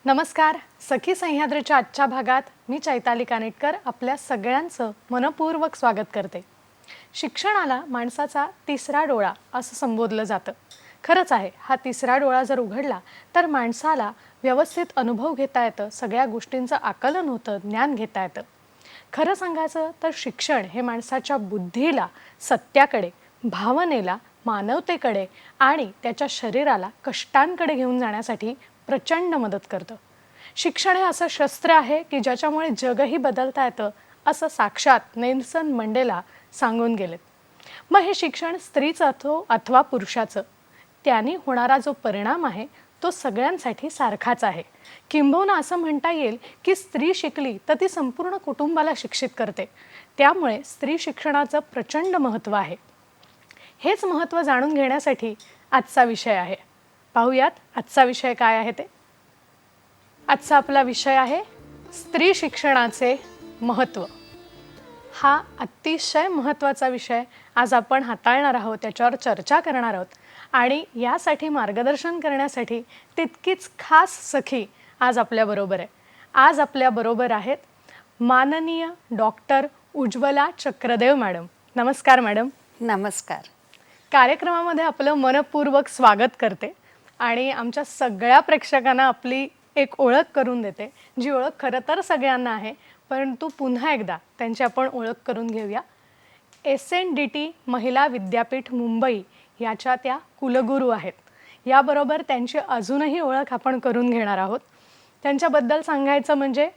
नमस्कार. सखी सह्याद्रीच्या आजच्या भागात मी चैताली कानेटकर आपल्या सगळ्यांचं मनपूर्वक स्वागत करते. शिक्षणाला माणसाचा तिसरा डोळा असं संबोधलं जातं. खरंच आहे, हा तिसरा डोळा जर उघडला तर माणसाला व्यवस्थित अनुभव घेता येतं, सगळ्या गोष्टींचं आकलन होतं, ज्ञान घेता येतं. खरं सांगायचं तर शिक्षण हे माणसाच्या बुद्धीला सत्याकडे, भावनेला मानवतेकडे आणि त्याच्या शरीराला कष्टांकडे घेऊन जाण्यासाठी प्रचंड मदत करतं. शिक्षण हे असं शस्त्र आहे की ज्याच्यामुळे जगही बदलता येतं, असं साक्षात नेल्सन मंडेला सांगून गेलेत. मग हे शिक्षण स्त्रीचं असो अथवा पुरुषाचं, त्यांनी होणारा जो परिणाम आहे तो सगळ्यांसाठी सारखाच आहे. किंबहुना असं म्हणता येईल की स्त्री शिकली तर ती संपूर्ण कुटुंबाला शिक्षित करते. त्यामुळे स्त्री शिक्षणाचं प्रचंड महत्त्व आहे. हेच महत्त्व जाणून घेण्यासाठी आजचा विषय आहे. पाहूयात आजचा विषय काय आहे ते. आजचा आपला विषय आहे स्त्री शिक्षणाचे महत्त्व. हा अतिशय महत्त्वाचा विषय आज आपण हाताळणार आहोत, त्याच्यावर चर्चा करणार आहोत आणि यासाठी मार्गदर्शन करण्यासाठी तितकीच खास सखी आज आपल्याबरोबर आहे. आज आपल्याबरोबर आहेत माननीय डॉक्टर उज्ज्वला चक्रदेव मॅडम. नमस्कार मॅडम. नमस्कार. कार्यक्रमामध्ये आपलं मनपूर्वक स्वागत करते आणि आमच्या सगळ्या प्रेक्षकांना आपली एक ओळख करून देते, जी ओळख खरं तर सगळ्यांना आहे, परंतु पुन्हा एकदा त्यांची आपण ओळख करून घेऊया. SNDT महिला विद्यापीठ मुंबई याच्या त्या कुलगुरू आहेत. याबरोबर त्यांची अजूनही ओळख आपण करून घेणार आहोत. त्यांच्याबद्दल सांगायचं म्हणजे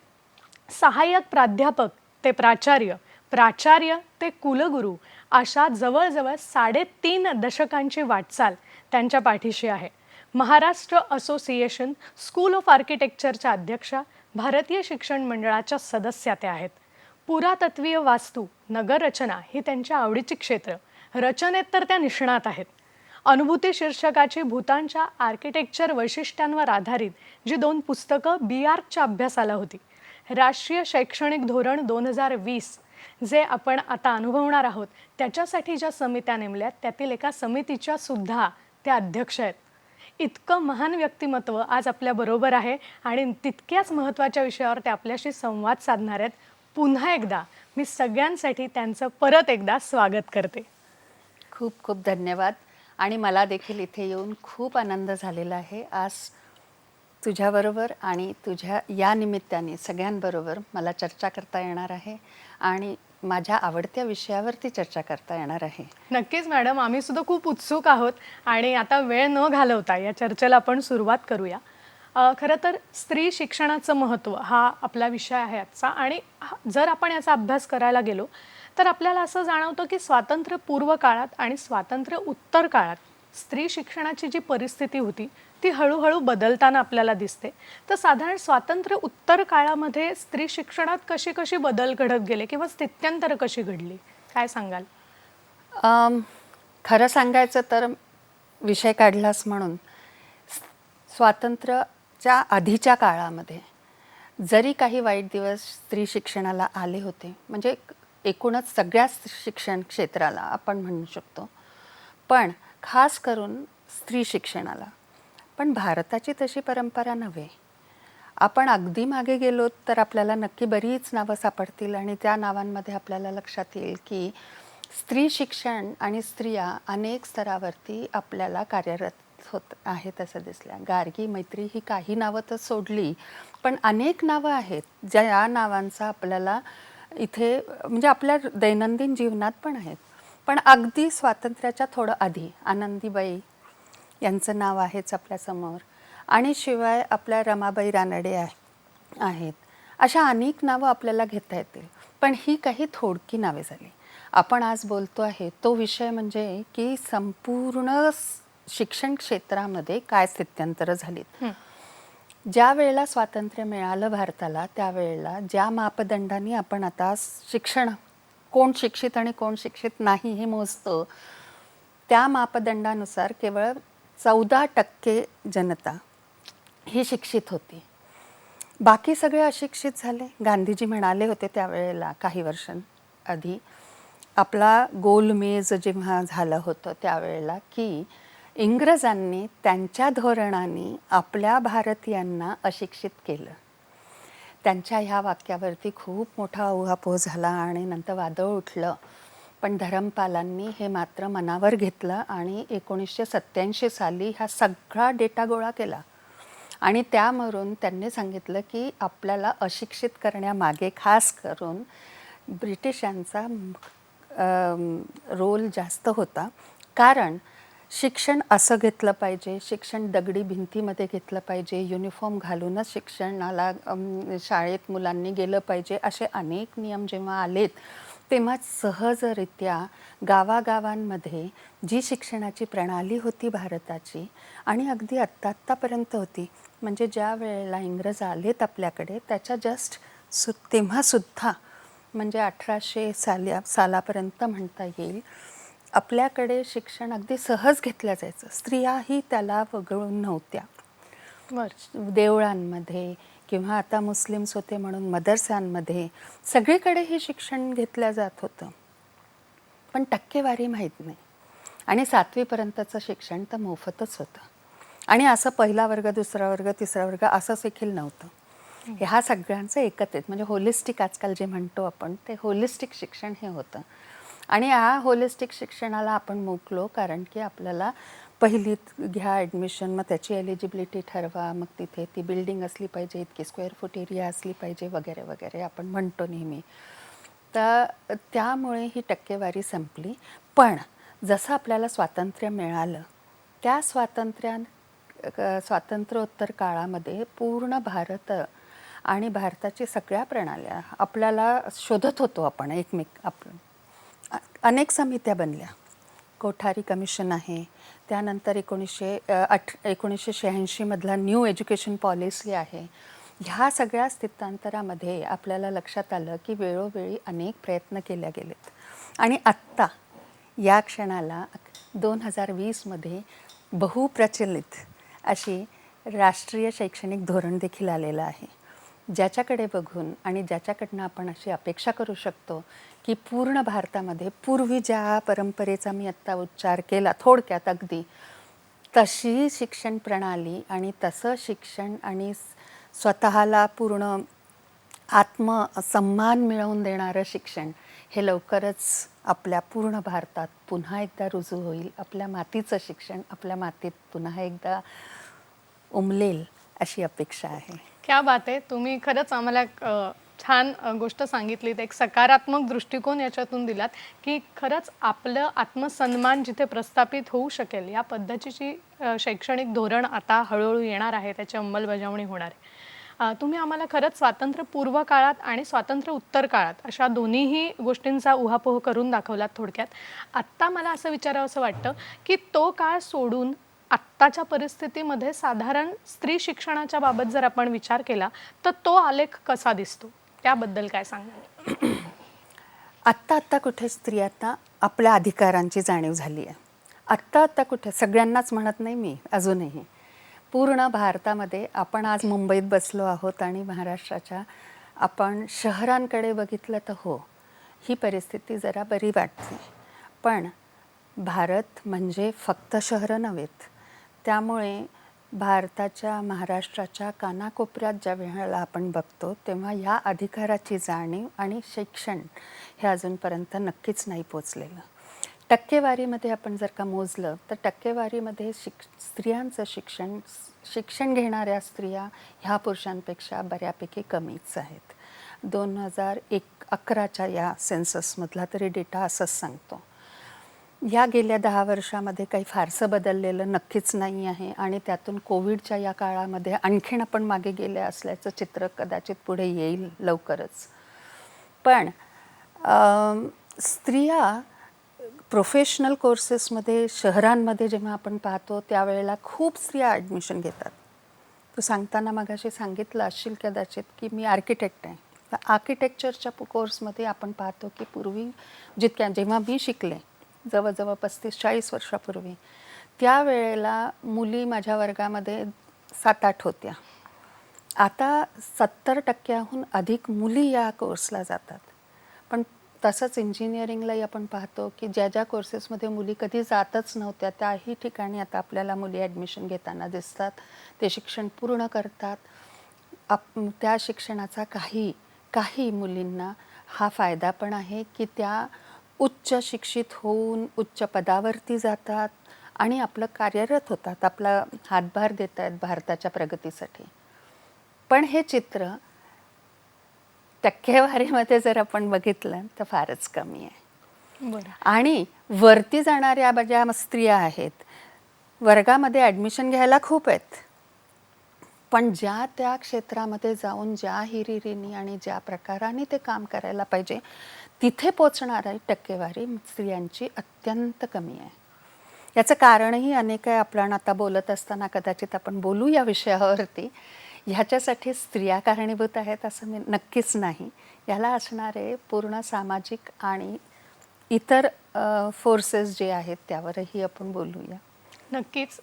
सहाय्यक प्राध्यापक ते प्राचार्य, प्राचार्य ते कुलगुरू अशा जवळजवळ 3.5 दशकांची वाटचाल त्यांच्या पाठीशी आहे. महाराष्ट्र असोसिएशन स्कूल ऑफ आर्किटेक्चरच्या अध्यक्षा, भारतीय शिक्षण मंडळाच्या सदस्या त्या आहेत. पुरातत्वीय वास्तू, नगररचना ही त्यांच्या आवडीची क्षेत्र. रचनेत तर त्या निष्णात आहेत. अनुभूती शीर्षकाची भूतानच्या आर्किटेक्चर वैशिष्ट्यांवर आधारित जी 2 पुस्तकं BARCच्या अभ्यासाला होती. राष्ट्रीय शैक्षणिक धोरण 2020 जे आपण आता अनुभवणार आहोत, त्याच्यासाठी ज्या समित्या नेमल्यात त्यातील एका समितीच्या सुद्धा त्या अध्यक्ष आहेत. इतकं महान व्यक्तिमत्व आज आपल्या बरोबर आहे आणि तितक्याच महत्त्वाच्या विषयावर ते आपल्याशी संवाद साधणार आहेत. पुन्हा एकदा मी सगळ्यांसाठी त्यांचं परत एकदा स्वागत करते. खूप खूप धन्यवाद. आणि मला देखील इथे येऊन खूप आनंद झालेला आहे. आज तुझ्याबरोबर आणि तुझ्या या निमित्ताने सगळ्यांबरोबर मला चर्चा करता येणार आहे आणि माझ्या आवडत्या विषयावरती चर्चा करता येणार आहे. नक्कीच मॅडम, आम्ही सुद्धा खूप उत्सुक आहोत आणि आता वेळ न घालवता या चर्चेला आपण सुरुवात करूया. खरं तर स्त्री शिक्षणाचं महत्त्व हा आपला विषय आहे आजचा आणि जर आपण याचा अभ्यास करायला गेलो तर आपल्याला असं जाणवतं की स्वातंत्र्यपूर्व काळात आणि स्वातंत्र्य उत्तर काळात स्त्री शिक्षणाची जी परिस्थिती होती ती हळूहळू बदलताना आपल्याला दिसते. तर साधारण स्वातंत्र्य उत्तर काळामध्ये स्त्री शिक्षणात कशी कशी बदल घडत गेले किंवा स्थित्यंतर कशी घडली, काय सांगाल? खरं सांगायचं तर विषय काढलास म्हणून स्वातंत्र्याच्या आधीच्या काळामध्ये जरी काही वाईट दिवस स्त्री शिक्षणाला आले होते, म्हणजे एकूणच सगळ्या शिक्षण क्षेत्राला आपण म्हणू शकतो, पण खास करून स्त्री शिक्षणाला. पण भारताची तशी परंपरा नव्हे. आपण अगदी मागे गेलो तर आपल्याला नक्की बरीच नावं सापडतील आणि त्या नावांमध्ये आपल्याला लक्षात येईल की स्त्री शिक्षण आणि स्त्रिया अनेक स्तरावरती आपल्याला कार्यरत होत आहेत असं दिसलं. गार्गी, मैत्री ही काही नावं तर सोडली, पण अनेक नावं आहेत ज्या नावांचा आपल्याला इथे म्हणजे आपल्या दैनंदिन जीवनात पण आहेत. पण अगदी स्वातंत्र्याच्या थोडं आधी आनंदीबाई यांचं नाव आहेच आपल्यासमोर आणि शिवाय आपल्या रमाबाई रानडे आहेत. अशा अनेक नावं आपल्याला घेता येतील, पण ही काही थोडकी नावे झाली. आपण आज बोलतो आहे तो विषय म्हणजे की संपूर्ण शिक्षण क्षेत्रामध्ये काय स्थित्यंतरं झालीत. ज्या वेळेला स्वातंत्र्य मिळालं भारताला त्यावेळेला ज्या मापदंडांनी आपण आता शिक्षण कोण शिक्षित आणि कोण शिक्षित नाही हे मोजतो, त्या मापदंडानुसार केवळ 14% जनता ही शिक्षित होती. बाकी सगळे अशिक्षित झाले. गांधीजी म्हणाले होते त्यावेळेला काही वर्षांआधी आपला गोलमेज जेव्हा झालं होतं त्यावेळेला की इंग्रजांनी त्यांच्या धोरणाने आपल्या भारतीयांना अशिक्षित केलं. त्यांच्या ह्या वाक्यावरती खूप मोठा उहापोह झाला आणि नंतर वादळ उठलं. पण धर्मपालांनी हे मात्र मनावर घेतलं आणि 1987 साली हा सगळा डेटा गोळा केला आणि त्यावरून त्यांनी सांगितलं की आपल्याला अशिक्षित करण्यामागे खास करून ब्रिटिशांचा रोल जास्त होता. कारण शिक्षण असं घेतलं पाहिजे, शिक्षण दगडी भिंतीमध्ये घेतलं पाहिजे, युनिफॉर्म घालूनच शिक्षणाला शाळेत मुलांनी गेलं पाहिजे, असे अनेक नियम जेव्हा आलेत तेव्हा सहजरित्या गावागावांमध्ये जी शिक्षणाची प्रणाली होती भारताची आणि अगदी आत्तापर्यंत होती, म्हणजे ज्या वेळेला इंग्रज आलेत आपल्याकडे त्याच्या जस्ट तेव्हासुद्धा म्हणजे 1800 सालापर्यंत म्हणता येईल, आपल्याकडे शिक्षण अगदी सहज घेतलं जायचं. स्त्रियाही त्याला वगळून नव्हत्या. देवळांमध्ये किंवा आता मुस्लिम्स होते म्हणून मदरसांमध्ये सगळीकडे हे शिक्षण घेतलं जात होतं. पण टक्केवारी माहीत नाही. आणि 7वीपर्यंतचं शिक्षण तर मोफतच होतं. आणि असं पहिला वर्ग, दुसरा वर्ग, तिसरा वर्ग असं देखील नव्हतं. ह्या सगळ्यांचं एकत्रित म्हणजे होलिस्टिक आजकाल जे म्हणतो आपण ते होलिस्टिक शिक्षण हे होतं. आणि ह्या होलिस्टिक शिक्षणाला आपण मुकलो कारण की आपल्याला पहिलीत घ्या ॲडमिशन, मग त्याची एलिजिबिलिटी ठरवा, मग तिथे ती बिल्डिंग असली पाहिजे, इतकी स्क्वेअर फूट एरिया असली पाहिजे वगैरे वगैरे आपण म्हणतो नेहमी. तर त्यामुळे ही टक्केवारी संपली. पण जसं आपल्याला स्वातंत्र्य मिळालं त्या स्वातंत्र्योत्तर काळामध्ये पूर्ण भारत आणि भारताची सगळ्या प्रणाल्या आपल्याला शोधत होतो आपण आपण. अनेक समित्या बनल्या. कोठारी कमिशन आहे, त्यानंतर 1986 मधला न्यू एज्युकेशन पॉलिसी आहे. ह्या सगळ्या स्थित्यांतरामध्ये आपल्याला लक्षात आलं की वेळोवेळी अनेक प्रयत्न केले गेलेत. आणि आत्ता या क्षणाला 2020मध्ये बहुप्रचलित अशी राष्ट्रीय शैक्षणिक धोरण देखील आलेलं आहे, ज्याच्याकडे बघून आणि ज्याच्याकडनं आपण अशी अपेक्षा करू शकतो की पूर्ण भारतामध्ये पूर्वी ज्या परंपरेचा मी आत्ता उच्चार केला थोडक्यात अगदी, तशी शिक्षण प्रणाली आणि तसं शिक्षण आणि स्वतःला पूर्ण आत्मसन्मान मिळवून देणारं शिक्षण हे लवकरच आपल्या पूर्ण भारतात पुन्हा एकदा रुजू होईल. आपल्या मातीचं शिक्षण आपल्या मातीत पुन्हा एकदा उमलेल अशी अपेक्षा आहे. क्या बात आहे. तुम्ही खरंच आम्हाला एक छान गोष्ट सांगितलीत, एक सकारात्मक दृष्टिकोन याच्यातून दिलात की खरंच आपलं आत्मसन्मान जिथे प्रस्थापित होऊ शकेल या पद्धतीची शैक्षणिक धोरण आता हळूहळू येणार आहे, त्याची अंमलबजावणी होणार आहे. तुम्ही आम्हाला खरंच स्वातंत्र्यपूर्व काळात आणि स्वातंत्र्य उत्तर काळात अशा दोन्हीही गोष्टींचा उहापोह करून दाखवलात थोडक्यात. आत्ता मला असं विचारावंसं वाटतं की तो काळ सोडून आत्ताच्या परिस्थितीमध्ये साधारण स्त्री शिक्षणाच्या बाबत जर आपण विचार केला तर तो आलेख कसा दिसतो, त्याबद्दल काय सांगाल? आत्ता कुठे स्त्रियांना आपल्या अधिकारांची जाणीव झाली आहे. आत्ता कुठे, सगळ्यांनाच म्हणत नाही मी, अजूनही पूर्ण भारतामध्ये आपण आज मुंबईत बसलो आहोत आणि महाराष्ट्राच्या आपण शहरांकडे बघितलं तर हो, ही परिस्थिती जरा बरी वाटते. पण भारत म्हणजे फक्त शहरं नव्हेत. त्यामुळे भारताच्या महाराष्ट्राच्या कानाकोपऱ्यात ज्या वेळेला आपण बघतो तेव्हा ह्या अधिकाराची जाणीव आणि शिक्षण हे अजूनपर्यंत नक्कीच नाही पोचलेलं. टक्केवारीमध्ये आपण जर का मोजलं तर टक्केवारीमध्ये स्त्रियांचं शिक्षण घेणाऱ्या स्त्रिया ह्या पुरुषांपेक्षा बऱ्यापैकी कमीच आहेत. 2011च्या या सेन्ससमधला तरी डेटा असंच सांगतो. या गेल्या 10 वर्षामध्ये काही फारसं बदललेलं नक्कीच नाही आहे आणि त्यातून कोविडच्या या काळामध्ये आणखीन आपण मागे गेले असल्याचं चित्र कदाचित पुढे येईल लवकरच. पण स्त्रिया प्रोफेशनल कोर्सेसमध्ये शहरांमध्ये जेव्हा आपण पाहतो त्यावेळेला खूप स्त्रिया ॲडमिशन घेतात. तू सांगताना मगाशी सांगितलं असशील कदाचित की मी आर्किटेक्ट आहे. तर आर्किटेक्चरच्या कोर्समध्ये आपण पाहतो की पूर्वी जेव्हा मी शिकले जवळजवळ 35-40 वर्षापूर्वी, त्यावेळेला मुली माझ्या वर्गामध्ये 7-8 होत्या. आता 70% अधिक मुली या कोर्सला जातात. पण तसंच इंजिनिअरिंगलाही आपण पाहतो की ज्या ज्या कोर्सेसमध्ये मुली कधी जातच नव्हत्या त्याही ठिकाणी आता आपल्याला मुली ॲडमिशन घेताना दिसतात. ते शिक्षण पूर्ण करतात. त्या शिक्षणाचा काही मुलींना हा फायदा पण आहे की त्या उच्च शिक्षित होऊन उच्च पदावरती जातात आणि आपलं कार्यरत होतात, आपला हातभार देत आहेत भारताच्या प्रगतीसाठी. पण हे चित्र टक्केवारीमध्ये जर आपण बघितलं तर फारच कमी आहे. बरं. आणि वरती जाणाऱ्या ज्या स्त्रिया आहेत, वर्गामध्ये ॲडमिशन घ्यायला खूप आहेत, पण ज्या त्या क्षेत्रामध्ये जाऊन ज्या हिरिरीने आणि ज्या प्रकाराने ते काम करायला पाहिजे तिथे पोचणारी टक्केवारी स्त्रियांची अत्यंत कमी आहे. याचं कारणही अनेक आहे. आपण आता बोलत असताना कदाचित आपण बोलू या विषयावरती. ह्याच्यासाठी स्त्रिया कारणीभूत आहेत असं मी नक्कीच नाही. याला असणारे पूर्ण सामाजिक आणि इतर फोर्सेस जे आहेत त्यावरही आपण बोलूया. नक्कीच.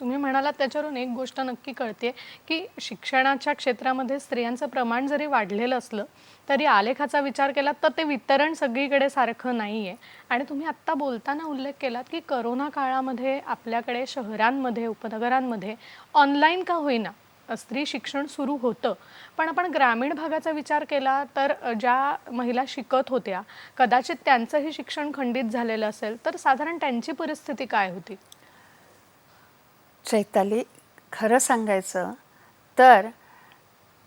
तुम्ही म्हणालात त्याच्यावरून एक गोष्ट नक्की कळते की शिक्षणाच्या क्षेत्रामध्ये स्त्रियांचं प्रमाण जरी वाढलेलं असलं तरी आलेखाचा विचार केला तर ते वितरण सगळीकडे सारखं नाही आहे. आणि तुम्ही आत्ता बोलताना उल्लेख केलात की करोना काळामध्ये आपल्याकडे शहरांमध्ये उपनगरांमध्ये ऑनलाईन का होईना स्त्री शिक्षण सुरू होतं, पण आपण ग्रामीण भागाचा विचार केला तर ज्या महिला शिकत होत्या कदाचित त्यांचंही शिक्षण खंडित झालेलं असेल तर साधारण त्यांची परिस्थिती काय होती? चैताली, खरं सांगायचं तर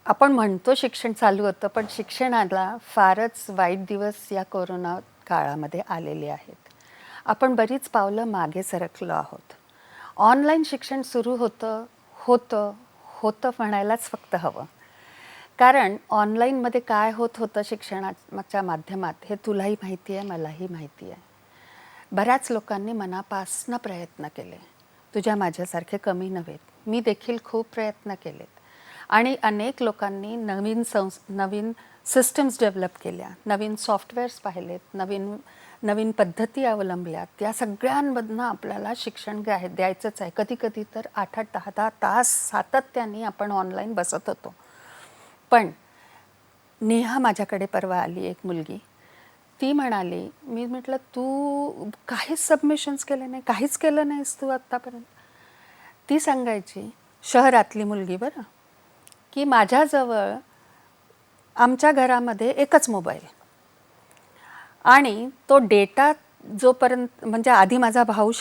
आपण म्हणतो शिक्षण चालू होतं, पण शिक्षणाला फारच वाईट दिवस या कोरोना काळामध्ये आलेले आहेत. आपण बरीच पावलं मागे सरकलो आहोत. ऑनलाईन शिक्षण सुरू होतं म्हणायलाच फक्त हवं. कारण ऑनलाईनमध्ये काय होत होतं शिक्षणाच्या माध्यमात हे तुलाही माहिती आहे, मलाही माहिती आहे. बऱ्याच लोकांनी मनापासनं प्रयत्न केले. तुझ्या माझ्यासारखे कमी नव्हेत. मी देखील खूप प्रयत्न केलेत. आणि अनेक लोकांनी नवीन सिस्टम्स डेव्हलप केल्या, नवीन सॉफ्टवेअर्स पाहिलेत, नवीन पद्धती अवलंबल्या. त्या सगळ्यांमधनं आपल्याला शिक्षण द्यायचंच आहे. कधी कधी तर 8-8, 10-10 तास सातत्याने आपण ऑनलाईन बसत होतो. पण नेहा माझ्याकडे परवा आली, एक मुलगी. ती म्हणाली, मी म्हटलं तू काहीच सबमिशन्स केले नाही, काहीच केलं नाहीस तू आत्तापर्यंत. ती सांगायची, शहरातली मुलगी बरं, की माझ्याजवळ आमच्या घरामध्ये एकच मोबाईल आणि तो डेटा जोपर्यंत म्हणजे आधी माझा भाऊ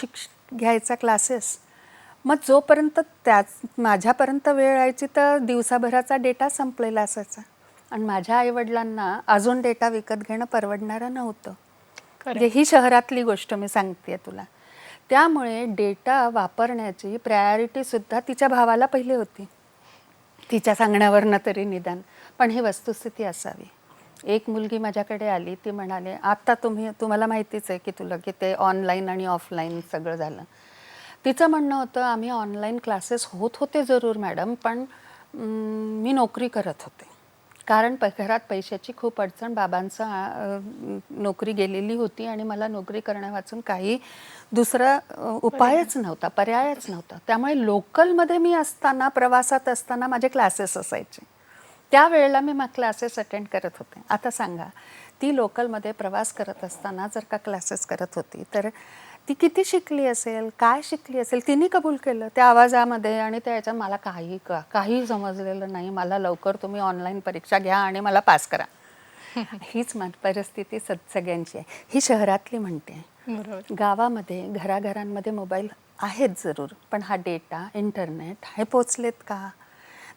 घ्यायचा क्लासेस, मग जोपर्यंत माझ्यापर्यंत वेळ यायची तर दिवसाभराचा डेटा संपलेला असायचा आणि माझ्या आईवडिलांना अजून डेटा विकत घेणं परवडणारं नव्हतं. म्हणजे ही शहरातली गोष्ट मी सांगते तुला. त्यामुळे डेटा वापरण्याची प्रायोरिटीसुद्धा तिच्या भावाला पहिली होती, तिच्या सांगण्यावरनं तरी निदान. पण ही वस्तुस्थिती असावी. एक मुलगी माझ्याकडे आली, ती म्हणाली, आता तुम्हाला माहितीच आहे की ते ऑनलाईन आणि ऑफलाईन सगळं झालं. तिचं म्हणणं होतं, आम्ही ऑनलाईन क्लासेस होत होते जरूर मॅडम, पण मी नोकरी करत होते. कारण घरात पैशाची खूप अडचण, बाबांचं नोकरी गेलेली होती आणि मला नोकरी करण्यावाचून काही दुसरा उपायच नव्हता, पर्यायच नव्हता. त्यामुळे लोकलमध्ये मी प्रवासात असताना माझे क्लासेस असायचे. त्यावेळेला मी क्लासेस अटेंड करत होते. आता सांगा, ती लोकलमध्ये प्रवास करत असताना जर का क्लासेस करत होती तर ती किती शिकली असेल, काय शिकली असेल. तिने कबूल केलं त्या आवाजामध्ये आणि त्याच्यात मला काही समजलेलं नाही, मला लवकर तुम्ही ऑनलाईन परीक्षा घ्या आणि मला पास करा. हीच परिस्थिती सगळ्यांची आहे. ही शहरातली म्हणते. बरोबर. गावामध्ये घराघरांमध्ये मोबाईल आहेत जरूर, पण हा डेटा, इंटरनेट हे पोचलेत का?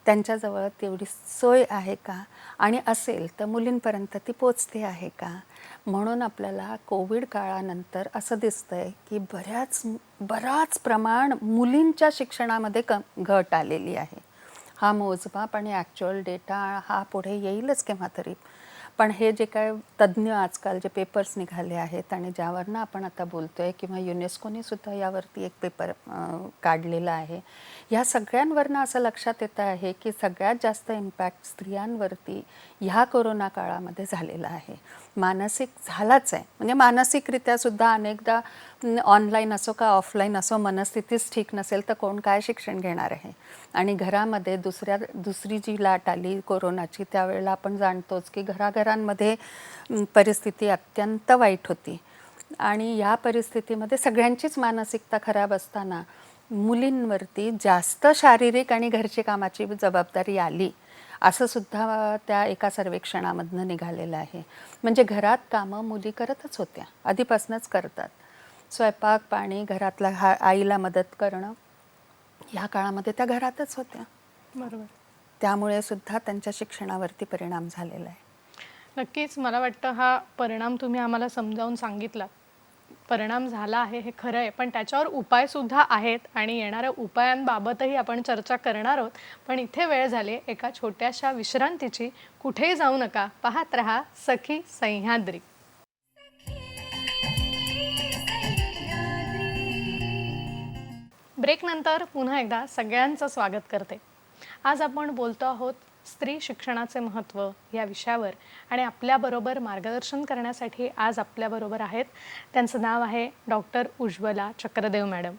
त्यांच्याजवळ तेवढी सोय आहे का? आणि असेल तर मुलींपर्यंत ती पोचते आहे का? म्हणून आपल्याला कोविड काळानंतर असं दिसतंय की बराच प्रमाण मुलींच्या शिक्षणामध्ये घट आलेली आहे. हा मोजमाप आणि ॲक्च्युअल डेटा हा पुढे येईलच केव्हा तरी. पण हे जे काय तज्ज्ञ आजकाल जे पेपर्स निघाले आहेत आणि ज्यावरनं आपण आता बोलतोय किंवा युनेस्कोने सुद्धा यावरती एक पेपर काढलेला आहे, ह्या सगळ्यांवरनं असं लक्षात येतं आहे की सगळ्यात जास्त इम्पॅक्ट स्त्रियांवरती ह्या कोरोना काळामध्ये झालेला आहे. मानसिक झालाच आहे. म्हणजे मानसिकरित्या सुद्धा अनेकदा ऑनलाईन असो का ऑफलाईन असो मनस्थितीच ठीक नसेल तर कोण काय शिक्षण घेणार आहे. आणि घरामध्ये दुसरी जी लाट आली कोरोनाची त्यावेळेला आपण जाणतोच की घराघरांमध्ये परिस्थिती अत्यंत वाईट होती. आणि या परिस्थितीमध्ये सगळ्यांचीच मानसिकता खराब असताना मुलींवरती जास्त शारीरिक आणि घरची कामाची जबाबदारी आली असं सुद्धा त्या एका सर्वेक्षणामधनं निघालेलं आहे. म्हणजे घरात कामं मुली करतच होत्या, आधीपासूनच करतात. स्वयंपाक पाणी घरातला आईला मदत करणं ह्या काळामध्ये त्या घरातच होत्या. बरोबर. त्यामुळे सुद्धा त्यांच्या शिक्षणावरती परिणाम झालेला आहे. नक्कीच मला वाटतं हा परिणाम तुम्ही आम्हाला समजावून सांगितला. परिणाम झाला आहे हे खरं आहे, पण त्याच्यावर उपायसुद्धा आहेत आणि येणाऱ्या उपायांबाबतही आपण चर्चा करणार आहोत. पण इथे वेळ झाली एका छोट्याशा विश्रांतीची. कुठेही जाऊ नका, पाहत रहा सखी सह्याद्री. ब्रेकनंतर पुन्हा एकदा सगळ्यांचं स्वागत करते. आज आपण बोलतो आहोत स्त्री शिक्षणाचे महत्त्व या विषयावर आणि आपल्याबरोबर मार्गदर्शन करण्यासाठी आज आपल्याबरोबर आहेत. त्यांचं नाव आहे doctor Ujjwala Chakradev madam.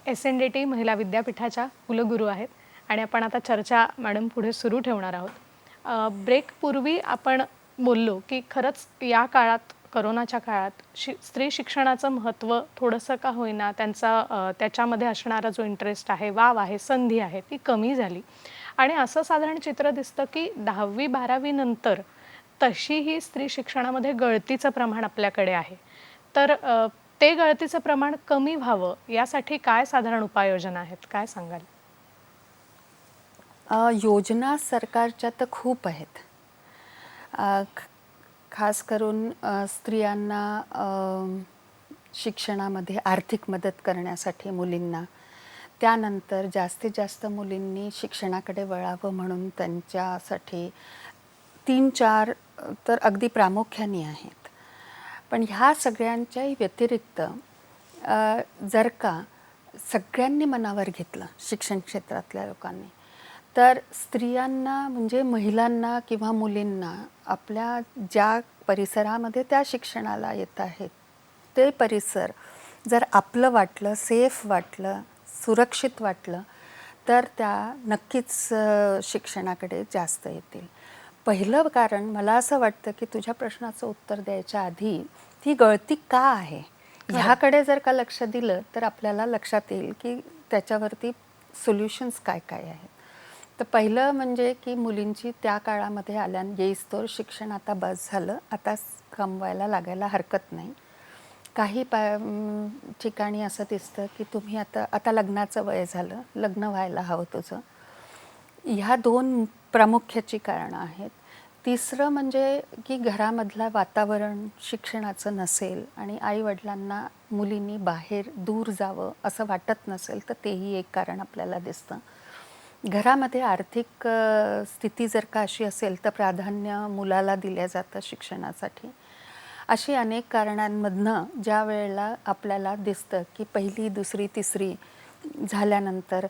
SNDT महिला विद्यापीठाच्या कुलगुरू आहेत आणि आपण आता चर्चा मॅडम पुढे सुरू ठेवणार आहोत. ब्रेकपूर्वी आपण बोललो की खरंच या काळात करोनाच्या काळात स्त्री शिक्षणाचं महत्त्व थोडंसं का होईना त्याच्यामध्ये असणारा जो इंटरेस्ट आहे, वाव आहे, संधी आहे ती कमी झाली. आणि असं साधारण चित्र दिसतं की 10वी-12वी नंतर तशीही स्त्री शिक्षणामध्ये गळतीचं प्रमाण आपल्याकडे आहे. तर ते गळतीचं प्रमाण कमी व्हावं यासाठी काय साधारण उपाययोजना आहेत, काय सांगाल? योजना सरकारच्या तर खूप आहेत. खास करून स्त्रियांना शिक्षणामध्ये आर्थिक मदत करण्यासाठी मुलींना, त्यानंतर जास्तीत जास्त मुलींनी शिक्षणाकडे वळावं म्हणून त्यांच्यासाठी 3-4 तर अगदी प्रामुख्याने आहेत. पण ह्या सगळ्यांच्याही व्यतिरिक्त जर का सगळ्यांनी मनावर घेतलं शिक्षण क्षेत्रातल्या लोकांनी, तर स्त्रियांना म्हणजे महिलांना किंवा मुलींना आपल्या ज्या परिसरामध्ये त्या शिक्षणाला येत आहेत ते परिसर जर आपलं वाटलं, सेफ वाटलं, सुरक्षित वाटलं तर त्या नक्कीच शिक्षणाकडे जास्त येतील. पहिलं कारण मला असं वाटतं की तुझ्या प्रश्नाचं उत्तर द्यायच्या आधी ती गळती का आहे ह्याकडे जर का लक्ष दिलं तर आपल्याला लक्षात येईल की त्याच्यावरती सोल्युशन्स काय काय आहेत. तर पहिलं म्हणजे की मुलींची त्या काळामध्ये येईस्तोवर शिक्षण आता बस झालं, आता कमवायला लागायला हरकत नाही. काही ठिकाणी असं दिसतं की तुम्ही आता लग्नाचं वय झालं, लग्न व्हायला हवं तुझं. ह्या 2 प्रामुख्याची कारणं आहेत. तिसरं म्हणजे की घरामधलं वातावरण शिक्षणाचं नसेल आणि आईवडिलांना मुलींनी बाहेर दूर जावं असं वाटत नसेल तर तेही एक कारण आपल्याला दिसतं. घरामध्ये आर्थिक स्थिती जर का अशी असेल तर प्राधान्य मुलाला दिलं जातं शिक्षणासाठी. अशी अनेक कारणांमधनं ज्या वेळेला आपल्याला दिसतं की 1ली, 2री, 3री झाल्यानंतर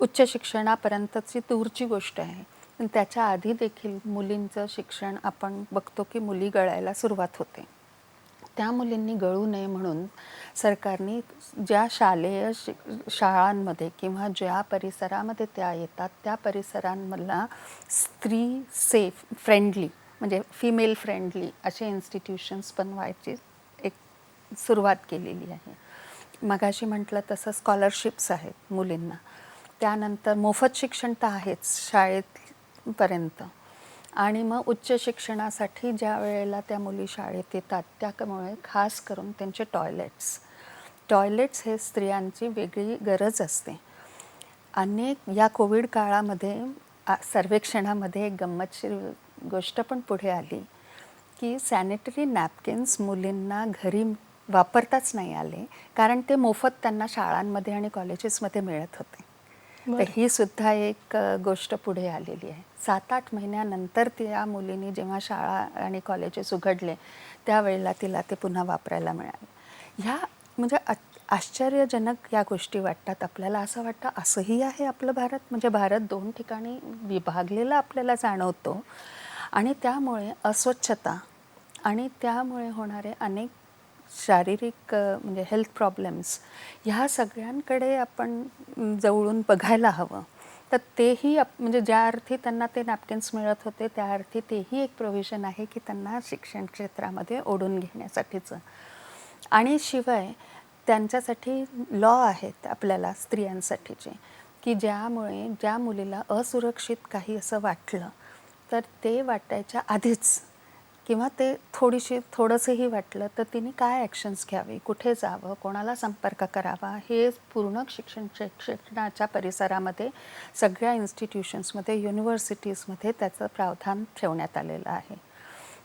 उच्च शिक्षणापर्यंतची दूरची गोष्ट आहे. पण त्याच्या आधी देखील मुलींचं शिक्षण आपण बघतो की मुली गळायला सुरुवात होते. त्या मुलींनी गळू नये म्हणून सरकारने ज्या शाळांमध्ये किंवा ज्या परिसरामध्ये त्या येतात त्या परिसरांमधला स्त्री सेफ फ्रेंडली म्हणजे फिमेल फ्रेंडली असे इन्स्टिट्यूशन्स बनवायची एक सुरुवात केलेली आहे. मगाशी म्हटलं तसं स्कॉलरशिप्स आहेत मुलींना. त्यानंतर मोफत शिक्षण तर आहेच शाळेपर्यंत. आणि मग उच्च शिक्षणासाठी ज्या वेळेला त्या मुली शाळेत येतात त्यामुळे खास करून त्यांचे टॉयलेट्स हे स्त्रियांची वेगळी गरज असते. अनेक या कोविड काळामध्ये सर्वेक्षणामध्ये एक गंमतशीर गोष्ट पण पुढे आली की सॅनिटरी नॅपकिन्स मुलींना घरी वापरताच नाही आले कारण ते मोफत त्यांना शाळांमध्ये आणि कॉलेजेसमध्ये मिळत होते. तर ही सुद्धा एक गोष्ट पुढे आलेली आहे. 7-8 महिन्यानंतर त्या मुलींनी जेव्हा शाळा आणि कॉलेजेस उघडले त्यावेळेला तिला ते पुन्हा वापरायला मिळाले. ह्या म्हणजे आश्चर्यजनक या गोष्टी वाटतात आपल्याला. असं वाटतं असंही आहे आपलं भारत. म्हणजे भारत 2 ठिकाणी विभागलेला आपल्याला जाणवतो आणि त्यामुळे अस्वच्छता आणि त्यामुळे होणारे अनेक शारीरिक म्हणजे हेल्थ प्रॉब्लेम्स ह्या सगळ्यांकडे आपण जवळून बघायला हवं. तर तेही म्हणजे ज्या अर्थी त्यांना ते नॅपकिन्स मिळत होते त्या अर्थी तेही एक प्रोव्हिजन आहे की त्यांना शिक्षण क्षेत्रामध्ये ओढून घेण्यासाठीचं. आणि शिवाय त्यांच्यासाठी लॉ आहेत आपल्याला स्त्रियांसाठीचे, की ज्यामुळे ज्या मुलीला असुरक्षित काही असं वाटलं तर ते वाटायच्या आधीच किंवा ते थोडंसंही वाटलं तर तिने काय ॲक्शन्स घ्यावे, कुठे जावं, कोणाला संपर्क करावा, हे पूर्ण शिक्षणाच्या परिसरामध्ये सगळ्या इन्स्टिट्यूशन्समध्ये युनिव्हर्सिटीजमध्ये त्याचं प्रावधान ठेवण्यात आलेलं आहे.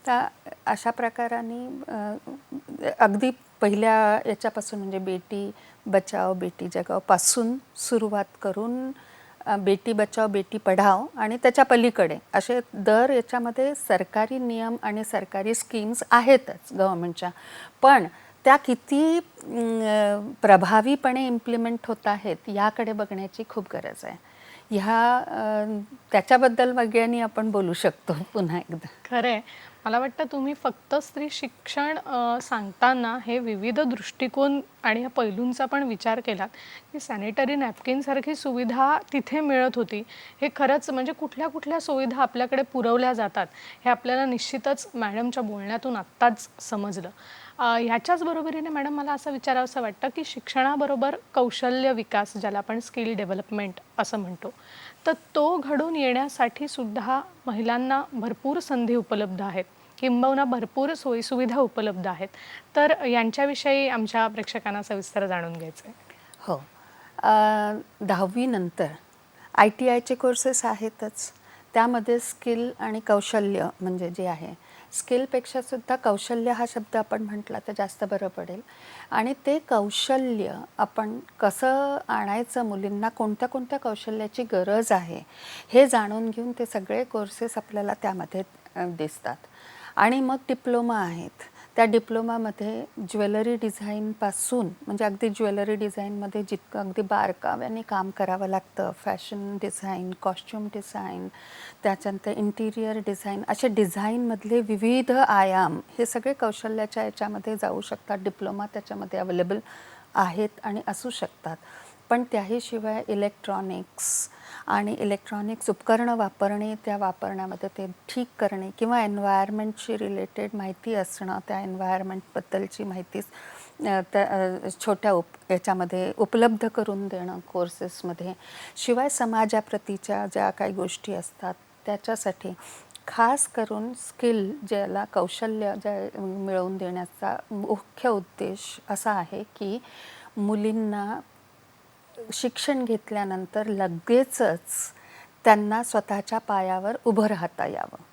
तर अशा प्रकाराने अगदी पहिल्या याच्यापासून म्हणजे बेटी बचाव बेटी जगावपासून सुरुवात करून बेटी बचाव बेटी पढाव आणि त्याच्या पलीकडे असे दर याच्यामध्ये सरकारी नियम आणि सरकारी स्कीम्स आहेतच गव्हर्मेंटच्या, पण त्या किती प्रभावीपणे इम्प्लिमेंट होत आहेत याकडे बघण्याची खूप गरज आहे. त्याच्याबद्दल वगैरे आपण बोलू शकतो पुन्हा एकदा. खरंय. मला वाटतं तुम्ही फक्त स्त्री शिक्षण सांगताना हे विविध दृष्टिकोन आणि ह्या पैलूंचा पण विचार केलात, की सॅनिटरी नॅपकिनसारखी सुविधा तिथे मिळत होती. हे खरंच म्हणजे कुठल्या कुठल्या सुविधा आपल्याकडे पुरवल्या जातात हे आपल्याला निश्चितच मॅडमच्या बोलण्यातून आत्ताच समजलं. ह्याच्याच बरोबरीने मॅडम मला असं विचारावंसं वाटतं, की शिक्षणाबरोबर कौशल्य विकास ज्याला आपण स्किल डेव्हलपमेंट असं म्हणतो, तर तो घडून येण्यासाठी सुद्धा महिलांना भरपूर संधी उपलब्ध आहेत, किंबहुना भरपूर सोयीसुविधा उपलब्ध आहेत. तर यांच्याविषयी आमच्या प्रेक्षकांना सविस्तर जाणून घ्यायचं आहे. हो. 10वी नंतर ITIचे कोर्सेस आहेतच. त्यामध्ये स्किल आणि कौशल्य म्हणजे जे आहे, स्किलपेक्षा सुद्धा कौशल्य हा शब्द आपण म्हटला तर जास्त बरं पडेल. आणि ते कौशल्य आपण कसं आणायचं, मुलींना कोणत्या कोणत्या कौशल्याची गरज आहे हे जाणून घेऊन ते सगळे कोर्सेस आपल्याला त्यामध्ये दिसतात. आणि मग डिप्लोमा आहेत. त्या डिप्लोमामध्ये ज्वेलरी डिझाईनपासून म्हणजे अगदी ज्वेलरी डिझाईनमध्ये जितकं अगदी बारकाव्याने काम करावं लागतं, फॅशन डिझाईन, कॉस्ट्यूम डिझाईन, त्याच्यानंतर इंटिरियर डिझाईन, असे डिझाईनमधले विविध आयाम हे सगळे कौशल्याच्या याच्यामध्ये जाऊ शकतात. डिप्लोमा त्याच्यामध्ये अवेलेबल आहेत आणि असू शकतात. पण त्याहीशिवाय इलेक्ट्रॉनिक्स आणि इलेक्ट्रॉनिक्स उपकरणं वापरणे, त्या वापरण्यामध्ये ते ठीक करणे किंवा एन्व्हायरमेंटशी रिलेटेड माहिती असणं, त्या एन्व्हायरमेंटबद्दलची माहिती त्या छोट्या याच्यामध्ये उपलब्ध करून देणं कोर्सेसमध्ये. शिवाय समाजाप्रतीच्या ज्या काही गोष्टी असतात त्याच्यासाठी खास करून स्किल ज्याला कौशल्य मिळवून देण्याचा मुख्य उद्देश असा आहे की मुलींना शिक्षण घेतल्यानंतर लगेचच त्यांना स्वतःच्या पायावर उभं राहता यावं.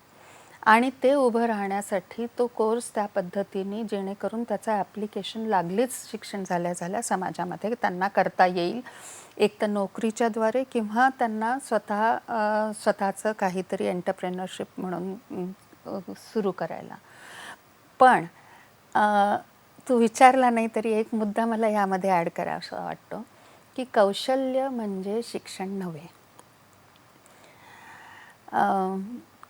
आणि ते उभं राहण्यासाठी तो कोर्स त्या पद्धतीने जेणेकरून त्याचं ॲप्लिकेशन लागलीच शिक्षण झाल्या समाजामध्ये त्यांना करता येईल, एक तर नोकरीच्याद्वारे किंवा त्यांना स्वतःचं काहीतरी एंटरप्रेनरशिप म्हणून सुरू करायला. पण तू विचारला नाही तरी एक मुद्दा मला यामध्ये ॲड करावासा वाटतो की कौशल्य म्हणजे शिक्षण नव्हे.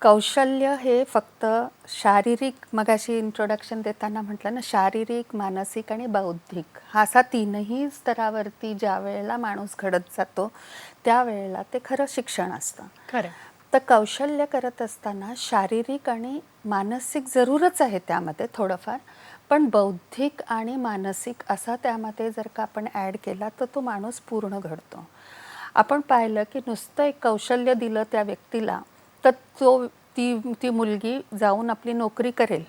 कौशल्य हे फक्त शारीरिक, मगाशी इंट्रोडक्शन देताना म्हटलं ना, शारीरिक, मानसिक आणि बौद्धिक हा असा तीनही स्तरावरती ज्या वेळेला माणूस घडत जातो त्यावेळेला ते खरं शिक्षण असतं. खरं. तर कौशल्य करत असताना शारीरिक आणि मानसिक जरूरच आहे त्यामध्ये थोडंफार, पण बौद्धिक आणि मानसिक असा त्यामध्ये जर का आपण ॲड केला तर तो माणूस पूर्ण घडतो. आपण पाहिलं की नुसतं एक कौशल्य दिलं त्या व्यक्तीला तर ती मुलगी जाऊन आपली नोकरी करेल,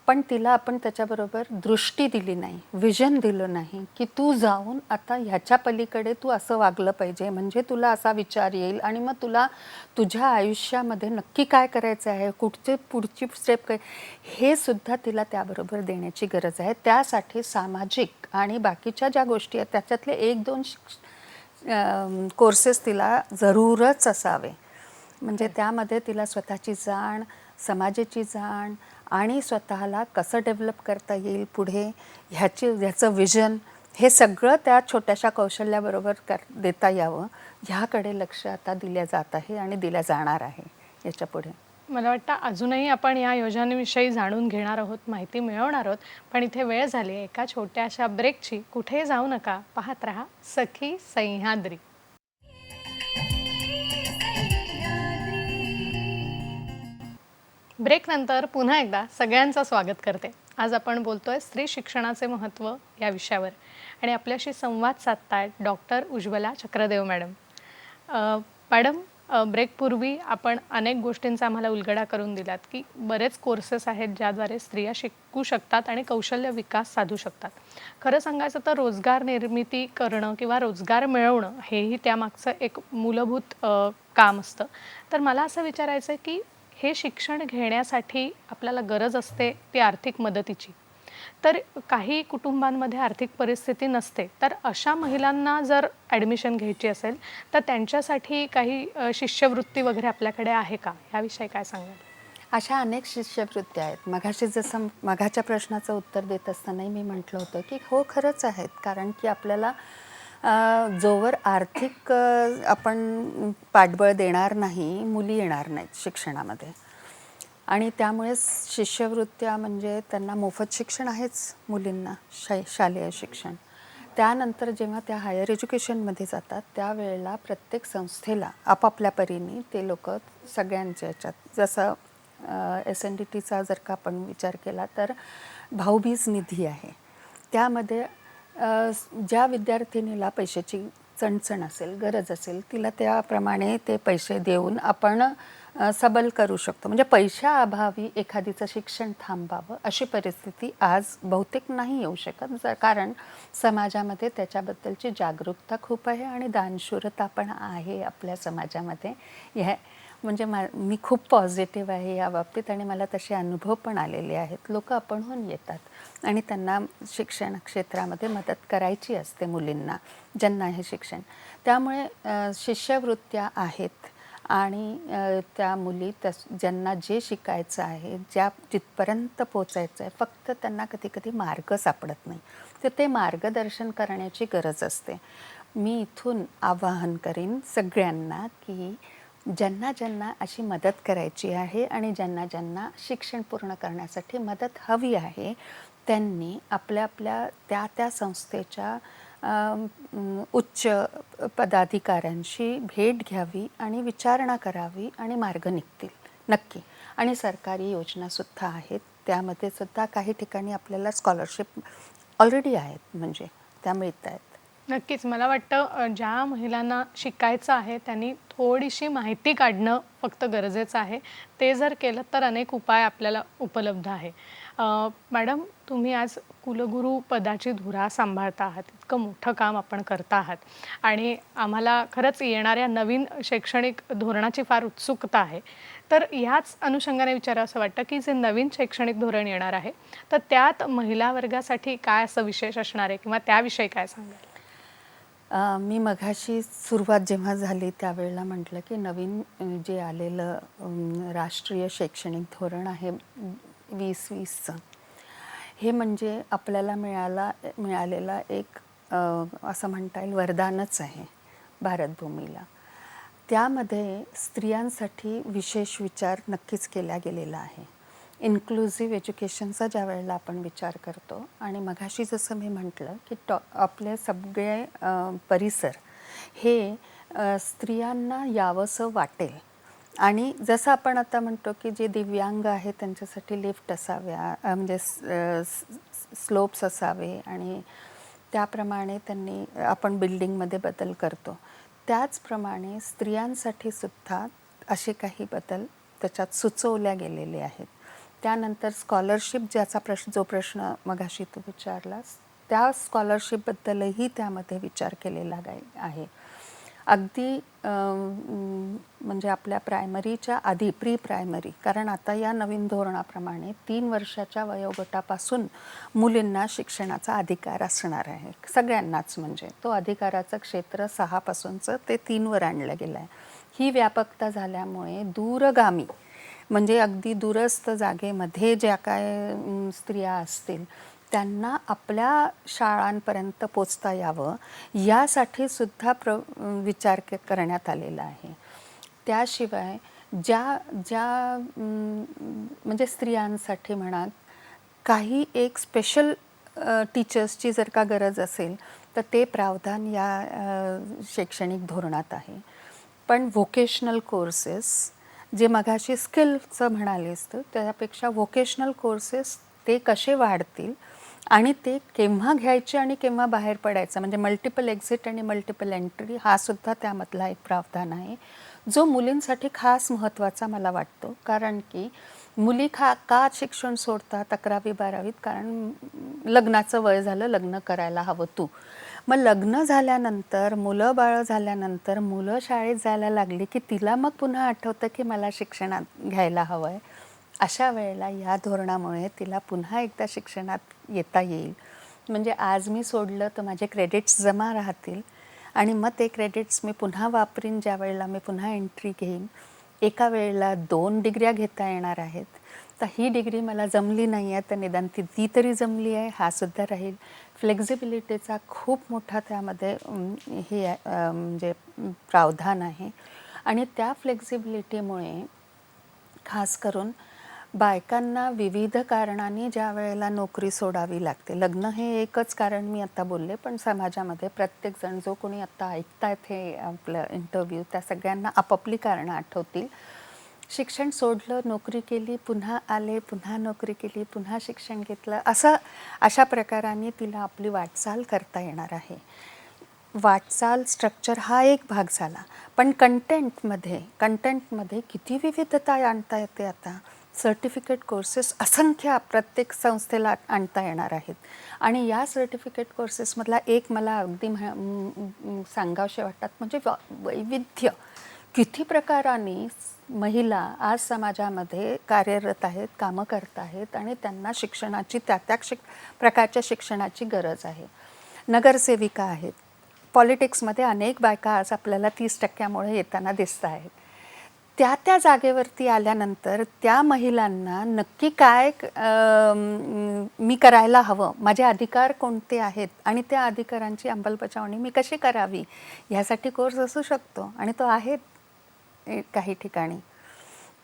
पण तिला आपण त्याच्याबरोबर दृष्टी दिली नाही, विजन दिलं नाही की तू जाऊन आता ह्याच्या पलीकडे तू असं वागलं पाहिजे म्हणजे तुला असा विचार येईल आणि मग तुला तुझ्या आयुष्यामध्ये नक्की काय करायचं आहे, पुढची स्टेप काय, हे सुद्धा तिला त्याबरोबर देण्याची गरज आहे. त्यासाठी सामाजिक आणि बाकीच्या ज्या गोष्टी आहेत त्याच्यातले 1-2 कोर्सेस तिला जरूरच असावे. म्हणजे त्यामध्ये तिला स्वतःची जाण, समाजाची जाण आणि स्वतःला कसं डेव्हलप करता येईल पुढे ह्याचं विजन, हे सगळं त्या छोट्याशा कौशल्याबरोबर देता यावं ह्याकडे लक्ष आता दिल्या जात आहे आणि दिल्या जाणार आहे याच्या पुढे. मला वाटतं अजूनही आपण या योजनेविषयी जाणून घेणार आहोत, माहिती मिळवणार आहोत. पण इथे वेळ झाली आहे एका छोट्याशा ब्रेकची. कुठेही जाऊ नका, पाहत रहा सखी सह्याद्री. ब्रेकनंतर पुन्हा एकदा सगळ्यांचं स्वागत करते. आज आपण बोलतोय स्त्री शिक्षणाचे महत्त्व या विषयावर आणि आपल्याशी संवाद साधतायत doctor Ujjwala Chakradev madam. Madam, ब्रेकपूर्वी आपण अनेक गोष्टींचा आम्हाला उलगडा करून दिलात की बरेच कोर्सेस आहेत ज्याद्वारे स्त्रिया शिकू शकतात आणि कौशल्य विकास साधू शकतात. खरं सांगायचं तर रोजगार निर्मिती करणं किंवा रोजगार मिळवणं हेही त्यामागचं एक मूलभूत काम असतं. तर मला असं विचारायचं आहे की हे शिक्षण घेण्यासाठी आपल्याला गरज असते ती आर्थिक मदतीची. तर काही कुटुंबांमध्ये आर्थिक परिस्थिती नसते, तर अशा महिलांना जर ॲडमिशन घ्यायची असेल तर त्यांच्यासाठी काही शिष्यवृत्ती वगैरे आपल्याकडे आहे का? याविषयी काय सांगाल? अशा अनेक शिष्यवृत्त्या आहेत. जसं मघाच्या प्रश्नाचं उत्तर देत असतानाही मी म्हटलं होतं की हो, खरंच आहेत. कारण की आपल्याला जोवर आर्थिक आपण पाठबळ देणार नाही, मुली येणार नाहीत शिक्षणामध्ये. आणि त्यामुळे शिष्यवृत्त्या म्हणजे त्यांना मोफत शिक्षण आहेच मुलींना, शालेय शिक्षण. त्यानंतर जेव्हा त्या हायर एज्युकेशनमध्ये जातात त्यावेळेला प्रत्येक संस्थेला आपापल्या परीने ते लोक सगळ्यांच्या याच्यात, जसं SNDTचा जर का आपण विचार केला तर भाऊबीज निधी आहे. त्यामध्ये ज्या विद्यार्थिनीला पैशाची चणचण असेल, गरज असेल, तिला त्याप्रमाणे ते पैसे देऊन आपण सबल करू शकतो. म्हणजे पैशाअभावी एखादीचं शिक्षण थांबावं अशी परिस्थिती आज बहुतेक नाही येऊ शकत. कारण समाजामध्ये त्याच्याबद्दलची जागरूकता खूप आहे आणि दानशूरता पण आहे आपल्या समाजामध्ये. म्हणजे मी खूप पॉझिटिव्ह आहे या बाबतीत आणि मला तसे अनुभव पण आलेले आहेत. लोक आपणहून येतात आणि त्यांना शिक्षण क्षेत्रामध्ये मदत करायची असते मुलींना ज्यांना हे शिक्षण. त्यामुळे शिष्यवृत्त्या आहेत आणि त्या मुली ज्यांना जे शिकायचं आहे, जिथपर्यंत पोचायचं आहे, फक्त त्यांना कधी कधी मार्ग सापडत नाही, तर ते मार्गदर्शन करण्याची गरज असते. मी इथून आवाहन करीन सगळ्यांना की ज्यांना ज्यांना अशी मदत करायची आहे आणि ज्यांना ज्यांना शिक्षण पूर्ण करण्यासाठी मदत हवी आहे, त्यांनी आपल्या आपल्या त्या संस्थेच्या उच्च पदाधिकाऱ्यांशी भेट घ्यावी आणि विचारणा करावी आणि मार्ग निघतील नक्की. आणि सरकारी योजनासुद्धा आहेत, त्यामध्ये सुद्धा काही ठिकाणी आपल्याला स्कॉलरशिप ऑलरेडी आहेत, म्हणजे त्या मिळत आहेत. नक्कीच. मला वाटतं ज्या महिलांना शिकायचं आहे त्यांनी थोडीशी माहिती काढणं फक्त गरजेचं आहे. ते जर केलं तर अनेक उपाय आपल्याला उपलब्ध आहे. मॅडम, तुम्ही आज कुलगुरू पदाची धुरा सांभाळता आहात. इतकं मोठं काम आपण करता आहात आणि आम्हाला खरंच येणाऱ्या नवीन शैक्षणिक धोरणाची फार उत्सुकता आहे. तर ह्याच अनुषंगाने विचारावं असं वाटतं की जे नवीन शैक्षणिक धोरण येणार आहे, तर त्यात महिला वर्गासाठी काय असं विशेष असणार आहे किंवा त्याविषयी काय सांगाल? मी मघाशी सुरुवात जेव्हा झाली त्यावेळेला म्हटलं की नवीन जे आलेलं राष्ट्रीय शैक्षणिक धोरण आहे 2020चं, हे म्हणजे आपल्याला मिळालेला एक असं म्हणता येईल वरदानच आहे भारतभूमीला. त्यामध्ये स्त्रियांसाठी विशेष विचार नक्कीच केला गेलेला आहे. इन्क्लुझिव्ह एज्युकेशनचा ज्या वेळेला आपण विचार करतो आणि मघाशी जसं मी म्हटलं की आपले सगळे परिसर हे स्त्रियांना यावंसं वाटेल. आणि जसं आपण आता म्हणतो की जे दिव्यांग आहेत त्यांच्यासाठी लिफ्ट असाव्या, म्हणजे स्लोप्स असावे आणि त्याप्रमाणे आपण बिल्डिंगमध्ये बदल करतो, त्याचप्रमाणे स्त्रियांसाठी सुद्धा असे काही बदल त्याच्यात सुचवल्या गेलेले आहेत. त्यानंतर स्कॉलरशिप जो प्रश्न मगाशी तू विचारलास, त्या स्कॉलरशिपबद्दलही त्यामध्ये विचार केलेला आहे. अगदी म्हणजे आपल्या प्रायमरीच्या आधी प्री प्रायमरी, कारण आता या नवीन धोरणाप्रमाणे 3 वर्षाच्या वयोगटापासून मुलींना शिक्षणाचा अधिकार असणार आहे सगळ्यांनाच. म्हणजे तो अधिकाराचं क्षेत्र 6 पासूनचं ते 3 वर आणलं गेलं आहे. ही व्यापकता झाल्यामुळे दूरगामी म्हणजे अगदी दूरस्थ जागेमध्ये ज्या काय स्त्रिया असतील त्यांना आपल्या शाळांपर्यंत पोचता यावं यासाठी सुद्धा विचार करण्यात आलेला आहे. त्याशिवाय ज्या ज्या म्हणजे स्त्रियांसाठी म्हणा काही एक स्पेशल टीचर्सची जर का गरज असेल तर ते प्रावधान या शैक्षणिक धोरणात आहे. पण व्होकेशनल कोर्सेस जे मगाशी स्किलचं म्हणालेस तर त्यापेक्षा व्होकेशनल कोर्सेस ते कसे वाढतील आणि ते केव्हा घ्यायचे आणि केव्हा बाहेर पडायचं म्हणजे मल्टिपल एक्झिट आणि मल्टिपल एंट्री हा सुद्धा त्यामधला एक प्रावधान आहे जो मुलींसाठी खास महत्त्वाचा मला वाटतो. कारण की मुली का शिक्षण सोडतात 11वी-12वीत कारण लग्नाचं वय झालं, लग्न करायला हवं तू. मग लग्न झाल्यानंतर मुलं बाळं झाल्यानंतर मुलं शाळेत जायला लागली की तिला मग पुन्हा आठवतं की मला शिक्षणात घ्यायला हवं आहे. अशा वेळेला या धोरणामुळे तिला पुन्हा एकदा शिक्षणात येता येईल. म्हणजे आज मी सोडलं तर माझे क्रेडिट्स जमा राहतील आणि मग ते क्रेडिट्स मी पुन्हा वापरीन ज्या वेळेला मी पुन्हा एंट्री घेईन. एका वेळेला 2 डिग्र्या घेता येणार आहेत. तर ही डिग्री मला जमली नाही आहे तर निदान ती तरी जमली आहे हा सुद्धा राहील. फ्लेक्झिबिलिटीचा खूप मोठा त्यामध्ये हे म्हणजे प्रावधान आहे आणि त्या फ्लेक्झिबिलिटीमुळे खास करून बायकांना विविध कारणांनी ज्या वेळेला नोकरी सोडावी लागते, लग्न हे एकच कारण मी आता बोलले, पण समाजामध्ये प्रत्येकजण जो कोणी आत्ता ऐकतायत हे आपलं इंटरव्ह्यू त्या सगळ्यांना आपापली कारणं आठवतील. शिक्षण सोडलं, नोकरी केली, पुन्हा आले, पुन्हा नोकरी केली, पुन्हा शिक्षण घेतलं, अशा प्रकाराने तिला आपली वाटचाल करता येणार आहे. वाटचाल स्ट्रक्चर हा एक भाग झाला, पण कंटेंटमध्ये किती विविधता आणता येते आता. सर्टिफिकेट कोर्सेस असंख्य प्रत्येक संस्थेला आणता येणार आहेत आणि या सर्टिफिकेट कोर्सेसमधला एक मला अगदी सांगावशे वाटतात म्हणजे वैविध्य. किती प्रकारांनी महिला आज समाजामध्ये कार्यरत आहेत, कामं करत आहेत आणि त्यांना शिक्षणाची त्या प्रकारच्या शिक्षणाची गरज आहे. नगरसेविका आहेत. पॉलिटिक्समध्ये अनेक बायका आज आपल्याला 30% येताना दिसत आहेत. त्या जागेवरती आल्यानंतर त्या महिलांना नक्की काय मी करायला हवं, माझे अधिकार कोणते आहेत आणि त्या अधिकारांची अंमलबजावणी मी कशी करावी ह्यासाठी कोर्स असू शकतो आणि तो आहे काही ठिकाणी.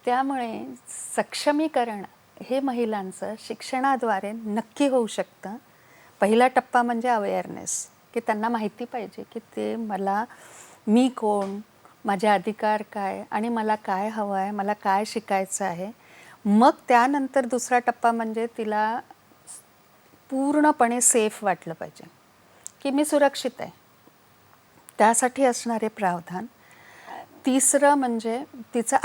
त्यामुळे सक्षमीकरण हे महिलांचं शिक्षणाद्वारे नक्की होऊ शकतं. पहिला टप्पा म्हणजे अवेअरनेस की त्यांना माहिती पाहिजे की मी कोण, माझे अधिकार काय आणि मला काय हवं आहे, मला काय शिकायचं आहे. मग त्यानंतर दुसरा टप्पा म्हणजे तिला पूर्णपणे सेफ वाटलं पाहिजे की मी सुरक्षित आहे. त्यासाठी असणारे प्रावधान. तिसरं म्हणजे तिचं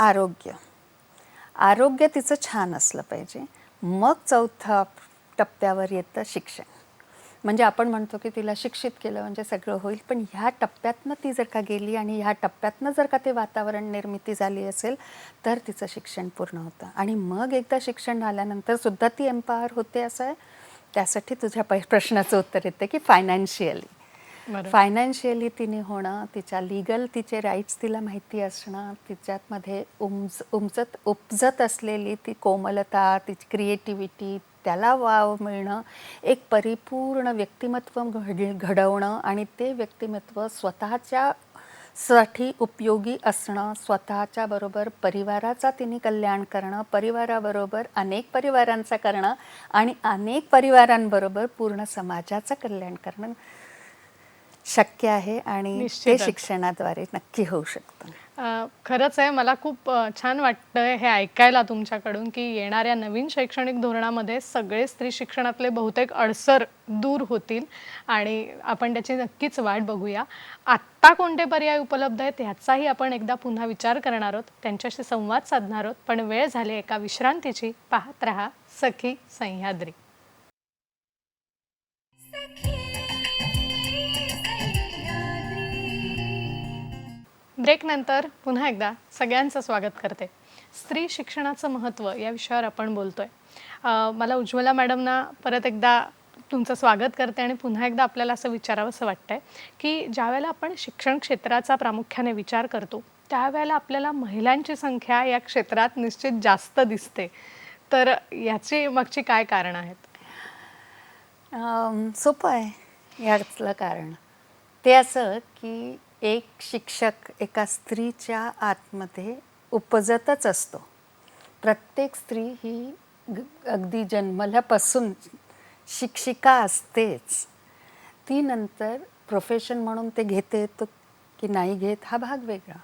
आरोग्य तिचं छान असलं पाहिजे. मग चौथ्या टप्प्यावर येतं शिक्षण. म्हणजे आपण म्हणतो की तिला शिक्षित केलं म्हणजे सगळं होईल, पण ह्या टप्प्यातनं ती जर का गेली आणि ह्या टप्प्यातनं जर का ते वातावरण निर्मिती झाली असेल तर तिचं शिक्षण पूर्ण होतं. आणि मग एकदा शिक्षण झाल्यानंतर सुद्धा ती एम्पॉवर होते असं आहे. त्यासाठी तुझ्या प्रश्नाचं उत्तर येतं की फायनान्शियली तिने होणं, तिच्या लिगल तिचे राईट्स तिला माहिती असणं, तिच्यामध्ये उपजत असलेली ती कोमलता, तिची क्रिएटिव्हिटी त्याला वाव मिळणं, एक परिपूर्ण व्यक्तिमत्व घडवणं आणि ते व्यक्तिमत्व स्वतःच्यासाठी उपयोगी असणं, स्वतःच्या बरोबर परिवाराचा तिने कल्याण करणं, परिवाराबरोबर अनेक परिवारांचं करणं आणि अनेक परिवारांबरोबर पूर्ण समाजाचं कल्याण करणं शक्य आहे आणि ते शिक्षणाद्वारे नक्की होऊ शकतं. खरंच आहे, मला खूप छान वाटतं हे ऐकायला तुमच्याकडून की येणाऱ्या नवीन शैक्षणिक धोरणामध्ये सगळे स्त्री शिक्षणातले बहुतेक अडसर दूर होतील आणि आपण त्याची नक्कीच वाट बघूया. आत्ता कोणते पर्याय उपलब्ध आहेत ह्याचाही आपण एकदा पुन्हा विचार करणार आहोत, त्यांच्याशी संवाद साधणार आहोत. पण वेळ झाली एका विश्रांतीची. पाहत रहा सखी सह्याद्री. ब्रेकनंतर पुन्हा एकदा सगळ्यांचं स्वागत करते. स्त्री शिक्षणाचं महत्त्व या विषयावर आपण बोलतोय. मला उज्ज्वला मॅडमना परत एकदा तुमचं स्वागत करते आणि पुन्हा एकदा आपल्याला असं विचारावंसं वाटतंय की ज्यावेळेला आपण शिक्षण क्षेत्राचा प्रामुख्याने विचार करतो त्यावेळेला आपल्याला महिलांची संख्या या क्षेत्रात निश्चित जास्त दिसते. तर याची मागची काय कारणं आहेत? सोपं आहे यातलं कारण. ते असं की एक शिक्षक एका स्त्रीच्या आतमध्ये उपजतच असतो. प्रत्येक स्त्री ही अगदी जन्मल्यापासून शिक्षिका असतेच. ती नंतर प्रोफेशन म्हणून ते घेते तो की नाही घेत हा भाग वेगळा.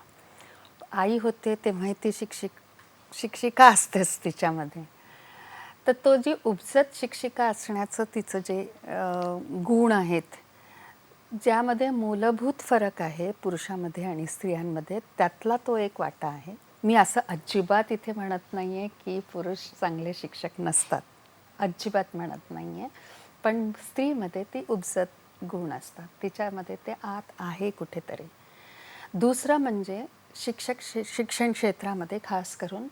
आई होते तेव्हा ती शिक्षिका असतेच तिच्यामध्ये. तर तो जी उपजत शिक्षिका असण्याचं तिचं जे गुण आहेत, ज्यामध्ये मूलभूत फरक आहे पुरुषामध्ये आणि स्त्रियांमध्ये, त्यातला तो एक वाटा आहे. मी असं अजिबात इथे म्हणत नाही आहे की पुरुष चांगले शिक्षक नसतात, अजिबात म्हणत नाही आहे. पण स्त्रीमध्ये ती उपजत गुण असतात, तिच्यामध्ये ते आत आहे कुठेतरी. दुसरं म्हणजे शिक्षण क्षेत्रामध्ये खास करून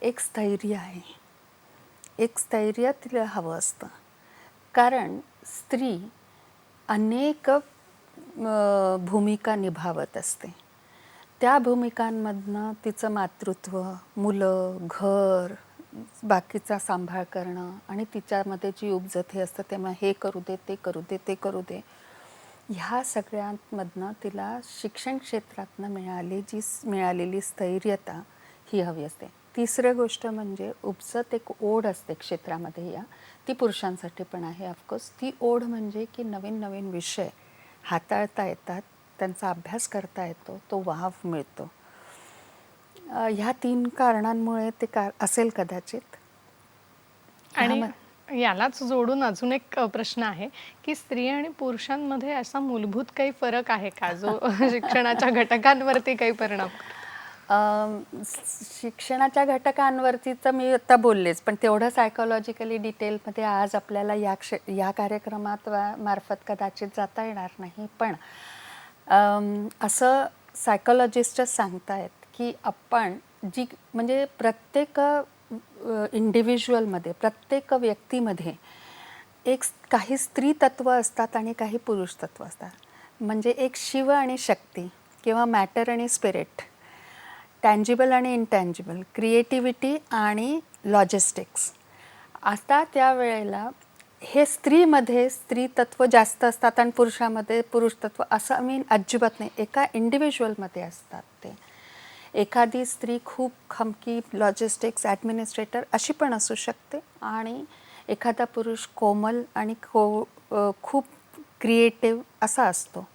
एक स्थैर्य आहे. एक स्थैर्य तिला हवं असतं. कारण स्त्री अनेक भूमिका निभावत असते. त्या भूमिकांमधनं तिचं मातृत्व, मुलं, घर, बाकीचा सांभाळ करणं आणि तिच्यामध्ये जी उपजत हे असतं तेव्हा हे करू दे, ते करू दे, ते करू दे, ह्या सगळ्यांमधनं तिला शिक्षण क्षेत्रातनं मिळालेली स्थैर्यता ही हवी असते. तिसरी गोष्ट म्हणजे उपजत एक ओढ असते क्षेत्रामध्ये, ती पुरुषांसाठी पण आहे ऑफकोर्स. ती ओढ म्हणजे की नवीन नवीन विषय हाताळता येतात, त्यांचा अभ्यास करता येतो, तो वाव मिळतो. ह्या 3 कारणांमुळे ते असेल कदाचित. आणि यालाच जोडून अजून एक प्रश्न आहे की स्त्री आणि पुरुषांमध्ये असा मूलभूत काही फरक आहे का जो शिक्षणाच्या घटकांवरती काही परिणाम करतो? शिक्षणाच्या घटकांवरती तर मी आता बोललेच, पण तेवढं सायकोलॉजिकली डिटेलमध्ये आज आपल्याला या कार्यक्रमात मार्फत कदाचित जाता येणार नाही. पण असं सायकोलॉजिस्टच सांगतायत की आपण म्हणजे प्रत्येक इंडिव्हिज्युअलमध्ये, प्रत्येक व्यक्तीमध्ये काही स्त्री तत्व असतात आणि काही पुरुष तत्व असतात. म्हणजे एक शिव आणि शक्ती किंवा मॅटर आणि स्पिरिट, टँजिबल आणि इनटँजिबल, क्रिएटिव्हिटी आणि लॉजिस्टिक्स. आता त्यावेळेला हे स्त्रीमध्ये स्त्री तत्व जास्त असतात आणि पुरुषामध्ये पुरुष तत्व, असं मी अजिबात नाही. एका इंडिव्हिज्युअलमध्ये असतात ते. एखादी स्त्री खूप खमकी लॉजिस्टिक्स, ॲडमिनिस्ट्रेटर अशी पण असू शकते आणि एखादा पुरुष कोमल आणि खूप क्रिएटिव्ह असा असतो.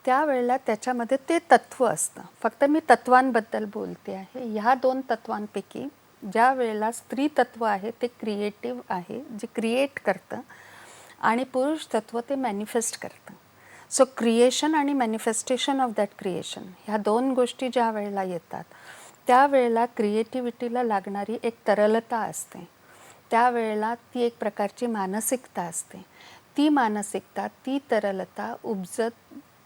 त्यावेळेला त्याच्यामध्ये ते तत्व असतं. फक्त मी तत्वांबद्दल बोलते आहे. ह्या 2 तत्वांपैकी ज्या वेळेला स्त्री तत्व आहे ते क्रिएटिव्ह आहे, जे क्रिएट करतं, आणि पुरुष तत्व ते मॅनिफेस्ट करतं. सो क्रिएशन आणि मॅनिफेस्टेशन ऑफ दॅट क्रिएशन, ह्या 2 गोष्टी ज्या वेळेला येतात त्यावेळेला क्रिएटिव्हिटीला लागणारी एक तरलता असते. त्यावेळेला ती एक प्रकारची मानसिकता असते. ती मानसिकता, ती तरलता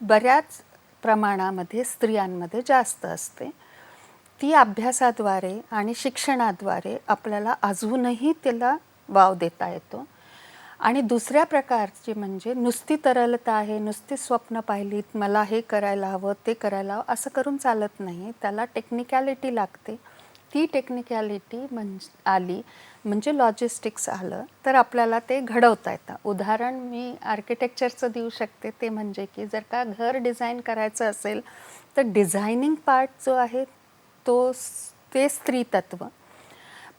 बऱ्याच प्रमाणामध्ये स्त्रियांमध्ये जास्त असते. ती अभ्यासाद्वारे आणि शिक्षणाद्वारे आपल्याला अजूनही तिला वाव देता येतो. आणि दुसऱ्या प्रकारची म्हणजे नुसती तरलता आहे, नुसती स्वप्न पाहिलीत, मला हे करायला हवं, ते करायला हवं, असं करून चालत नाही. त्याला टेक्निकॅलिटी लागते. ती टेक्निकॅलिटी आली म्हणजे लॉजिस्टिक्स आलं तर आपल्याला ते घडवता येतं. उदाहरण मी आर्किटेक्चरचं देऊ शकते. ते म्हणजे की जर का घर डिझाईन करायचं असेल तर डिझायनिंग पार्ट जो आहे ते स्त्री तत्व.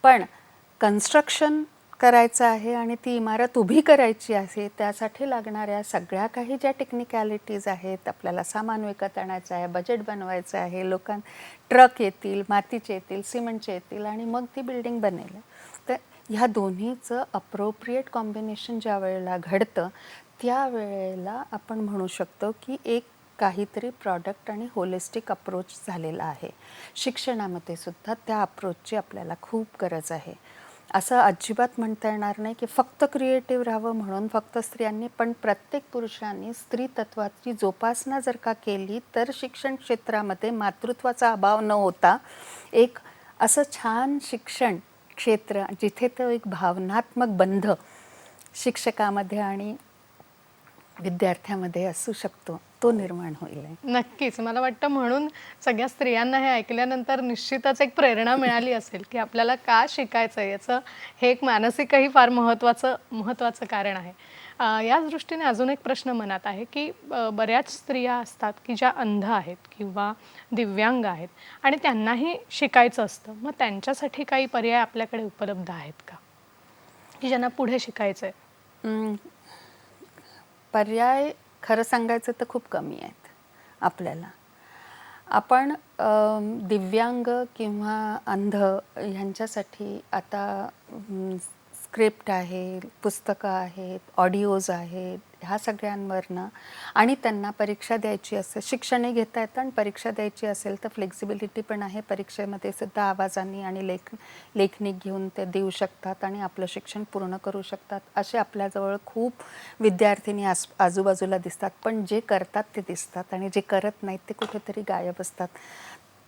पण कन्स्ट्रक्शन करायचं आहे आणि ती इमारत उभी करायची आहे, त्यासाठी लागणाऱ्या सगळ्या काही ज्या टेक्निकॅलिटीज आहेत, आपल्याला सामान विकत आणायचं आहे, बजेट बनवायचं आहे, ट्रक येतील, मातीचे येतील, सिमेंटचे येतील आणि मग ती बिल्डिंग बनेल. तर ह्या दोन्हीचं अप्रोप्रिएट कॉम्बिनेशन ज्या वेळेला घडतं त्यावेळेला आपण म्हणू शकतो की एक काहीतरी प्रॉडक्ट आणि होलिस्टिक अप्रोच झालेला आहे. शिक्षणामध्ये सुद्धा त्या अप्रोचची आपल्याला खूप गरज आहे. असं अजिबात म्हणता येणार नाही की फक्त क्रिएटिव्ह राहावं म्हणून फक्त स्त्रियांनी, पण प्रत्येक पुरुषांनी स्त्री तत्वाची जोपासना जर का केली तर शिक्षण क्षेत्रामध्ये मातृत्वाचा अभाव न होता एक असं छान शिक्षण क्षेत्र जिथे तो एक भावनात्मक बंध शिक्षकामध्ये आणि विद्यार्थ्यामध्ये असू शकतो, तो निर्माण होईल. नक्कीच. मला वाटतं म्हणून सगळ्या स्त्रियांना हे ऐकल्यानंतर निश्चितच एक प्रेरणा मिळाली असेल की आपल्याला का शिकायचं, याचं हे एक मानसिकही फार महत्त्वाचं कारण आहे. याच दृष्टीने अजून एक प्रश्न मनात आहे की बऱ्याच स्त्रिया असतात की ज्या अंध आहेत किंवा दिव्यांग आहेत आणि त्यांनाही शिकायचं असतं. मग त्यांच्यासाठी काही पर्याय आपल्याकडे उपलब्ध आहेत का, की ज्यांना पुढे शिकायचं आहे? अं, पर्याय खरं सांगायचं तर खूप कमी आहेत आपल्याला. आपण दिव्यांग किंवा अंध ह्यांच्यासाठी आता स्क्रिप्ट आहे, पुस्तकं आहेत, ऑडिओज आहेत, ह्या सगळ्यांवरनं आणि त्यांना परीक्षा द्यायची असेल, शिक्षणही घेता येतं आणि परीक्षा द्यायची असेल तर फ्लेक्सिबिलिटी पण आहे. परीक्षेमध्ये सुद्धा आवाजाने आणि लेखणी घेऊन ते देऊ शकतात आणि आपलं शिक्षण पूर्ण करू शकतात. असे आपल्याजवळ खूप विद्यार्थिनी आजूबाजूला दिसतात, पण जे करतात ते दिसतात आणि जे करत नाहीत ते कुठेतरी गायब असतात.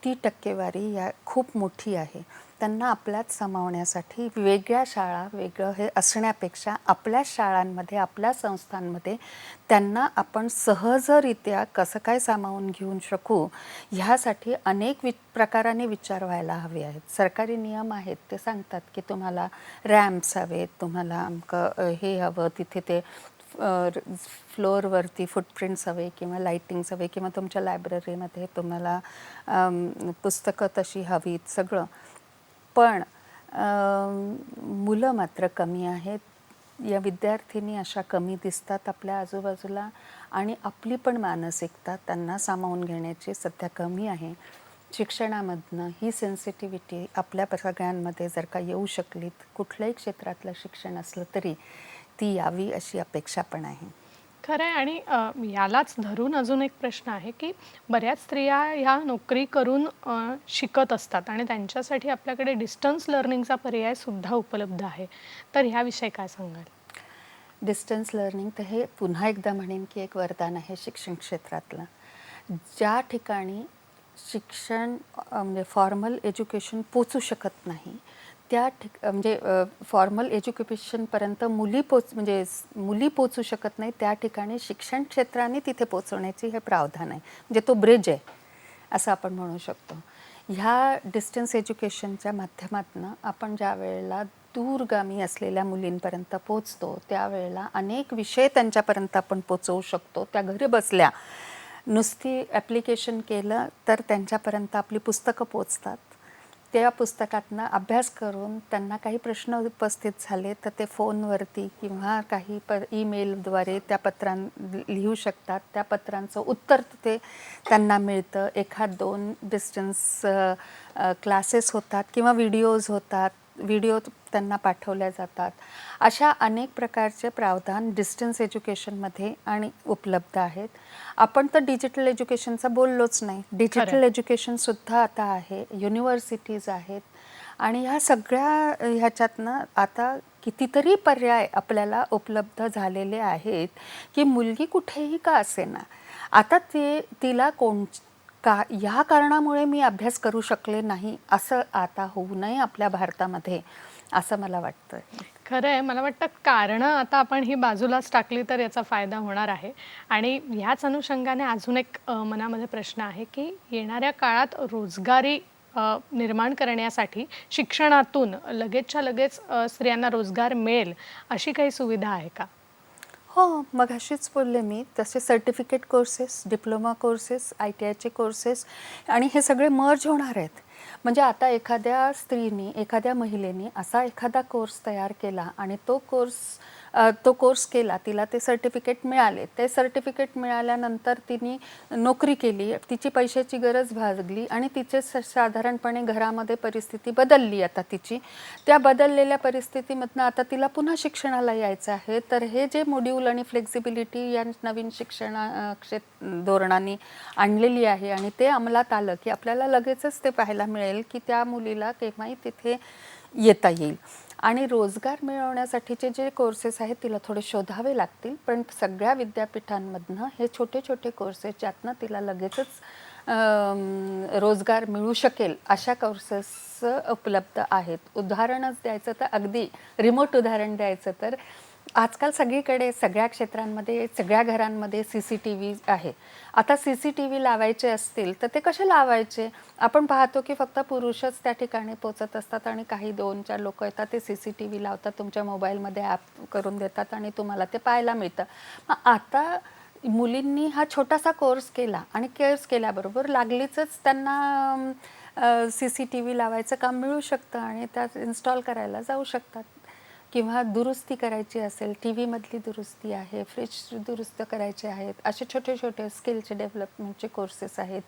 ती टक्केवारी या खूप मोठी आहे. त्यांना आपल्यात सामावण्यासाठी वेगळ्या शाळा, वेगळं हे असण्यापेक्षा आपल्या शाळांमध्ये, आपल्या संस्थांमध्ये त्यांना आपण सहजरित्या कसं काय सामावून घेऊ शकू, ह्यासाठी अनेक प्रकाराने विचार व्हायला हवे आहेत. सरकारी नियम आहेत, ते सांगतात की तुम्हाला रॅम्प्स हवेत, तुम्हाला हे हवं, तिथे ते फ्लोअरवरती फुटप्रिंट्स हवे किंवा लाईटिंग्स हवे किंवा तुमच्या लायब्ररीमध्ये तुम्हाला पुस्तकं तशी हवीत, सगळं. पण मुलं मात्र कमी आहेत. या विद्यार्थिनी अशा कमी दिसतात आपल्या आजूबाजूला आणि आपली पण मानसिकता त्यांना सामावून घेण्याची सध्या कमी आहे. शिक्षणामधनं ही सेन्सिटिव्हिटी आपल्या सगळ्यांमध्ये जर का येऊ शकली, कुठल्याही क्षेत्रातलं शिक्षण असलं तरी ती यावी अशी अपेक्षा पण आहे. खरं आहे. आणि यालाच धरून अजून एक प्रश्न आहे की बऱ्याच स्त्रिया ह्या नोकरी करून शिकत असतात आणि त्यांच्यासाठी आपल्याकडे डिस्टन्स लर्निंगचा पर्याय सुद्धा उपलब्ध आहे. तर ह्याविषयी काय सांगाल? डिस्टन्स लर्निंग तर हे पुन्हा एकदा म्हणेन की एक वरदान आहे शिक्षण क्षेत्रातलं. ज्या ठिकाणी शिक्षण म्हणजे फॉर्मल एज्युकेशन पोचू शकत नाही, त्या म्हणजे फॉर्मल एज्युकेशनपर्यंत मुली पोचू शकत नाही, त्या ठिकाणी शिक्षण क्षेत्राने तिथे पोचवण्याची हे प्रावधान आहे. म्हणजे तो ब्रिज आहे असं आपण म्हणू शकतो. ह्या डिस्टन्स एज्युकेशनच्या माध्यमातून आपण ज्या वेळेला दूरगामी असलेल्या मुलींपर्यंत पोचतो, त्यावेळेला अनेक विषय त्यांच्यापर्यंत आपण पोचवू शकतो. त्या घरी बसल्या नुसती ॲप्लिकेशन केलं तर त्यांच्यापर्यंत आपली पुस्तकं पोचतात. त्या पुस्तकातनं अभ्यास करून त्यांना काही प्रश्न उपस्थित झाले तर ते फोनवरती किंवा काही ईमेलद्वारे त्या लिहू शकतात. त्या पत्रांचं उत्तर ते त्यांना मिळतं. 1-2 डिस्टन्स क्लासेस होतात किंवा व्हिडिओज होतात, व्हिडिओ त्यांना पाठवल्या जातात. अशा अनेक प्रकारचे प्रावधान डिस्टन्स एज्युकेशनमध्ये आणि उपलब्ध आहेत. आपण तर डिजिटल एज्युकेशनचं बोललोच नाही. डिजिटल एज्युकेशनसुद्धा आता आहे, युनिव्हर्सिटीज आहेत आणि ह्या सगळ्या ह्याच्यातनं आता कितीतरी पर्याय आपल्याला उपलब्ध झालेले आहेत की मुलगी कुठेही का असेना, आता तिला ह्या कारणामुळे मी अभ्यास करू शकले नाही असं आता होऊ नये आपल्या भारतामध्ये, असं मला वाटतं. खरं आहे. मला वाटतं कारणं आता आपण ही बाजूलाच टाकली तर याचा फायदा होणार आहे. आणि ह्याच अनुषंगाने अजून एक मनामध्ये प्रश्न आहे की येणाऱ्या काळात रोजगारी निर्माण करण्यासाठी शिक्षणातून लगेचच्या लगेच स्त्रियांना रोजगार मिळेल अशी काही सुविधा आहे का? हो, मगाशीच बोलले मी तसे सर्टिफिकेट कोर्सेस, डिप्लोमा कोर्सेस, ITIचे कोर्सेस आणि हे सगळे मर्ज होणार आहेत. म्हणजे आता एखाद्या स्त्रीने, एखाद्या महिलेने असा एखादा कोर्स तयार केला आणि तो कोर्स केला, तिला ते सर्टिफिकेट मिळाले. ते सर्टिफिकेट मिळाल्यानंतर तिने नोकरी केली, तिची पैशाची गरज भागली आणि तिचे साधारणपणे घरामध्ये परिस्थिती बदलली आता तिची. त्या बदललेल्या परिस्थितीमधनं आता तिला पुन्हा शिक्षणाला यायचं आहे. तर हे जे मॉड्यूल आणि फ्लेक्झिबिलिटी या नवीन धोरणांनी आणलेली आहे आणि ते अंमलात आलं की आपल्याला लगेचच ते पाहायला मिळेल की त्या मुलीला केव्हाही तिथे येता येईल. आणि रोजगार मिळवण्यासाठीचे जे कोर्सेस आहेत तिला थोडे शोधावे लागतील, पण सगळ्या विद्यापीठांमधनं हे छोटे छोटे कोर्सेस ज्यातनं तिला लगेचच रोजगार मिळू शकेल अशा कोर्सेस उपलब्ध आहेत. उदाहरणच द्यायचं तर अगदी रिमोट उदाहरण द्यायचं तर आजकाल सगळीकडे सगळ्या क्षेत्रांमध्ये सगळ्या घरांमध्ये CCTV आहे. आता CCTV लावायचे असतील तर ते कसे लावायचे? आपण पाहतो की फक्त पुरुषच त्या ठिकाणी पोहोचत असतात आणि काही 2-4 लोक येतात, ते CCTV लावतात, तुमच्या मोबाईलमध्ये ॲप करून देतात आणि तुम्हाला ते पाहायला मिळतं. मग आता मुलींनी हा छोटासा कोर्स केला आणि कोर्स केल्याबरोबर लागलीचच त्यांना CCTV लावायचं काम मिळू शकतं आणि त्यात इन्स्टॉल करायला जाऊ शकतात. किंवा दुरुस्ती करायची असेल, TV मधली दुरुस्ती आहे, फ्रिज दुरुस्त करायचे आहेत, असे छोटे छोटे स्किलचे डेव्हलपमेंटचे कोर्सेस आहेत.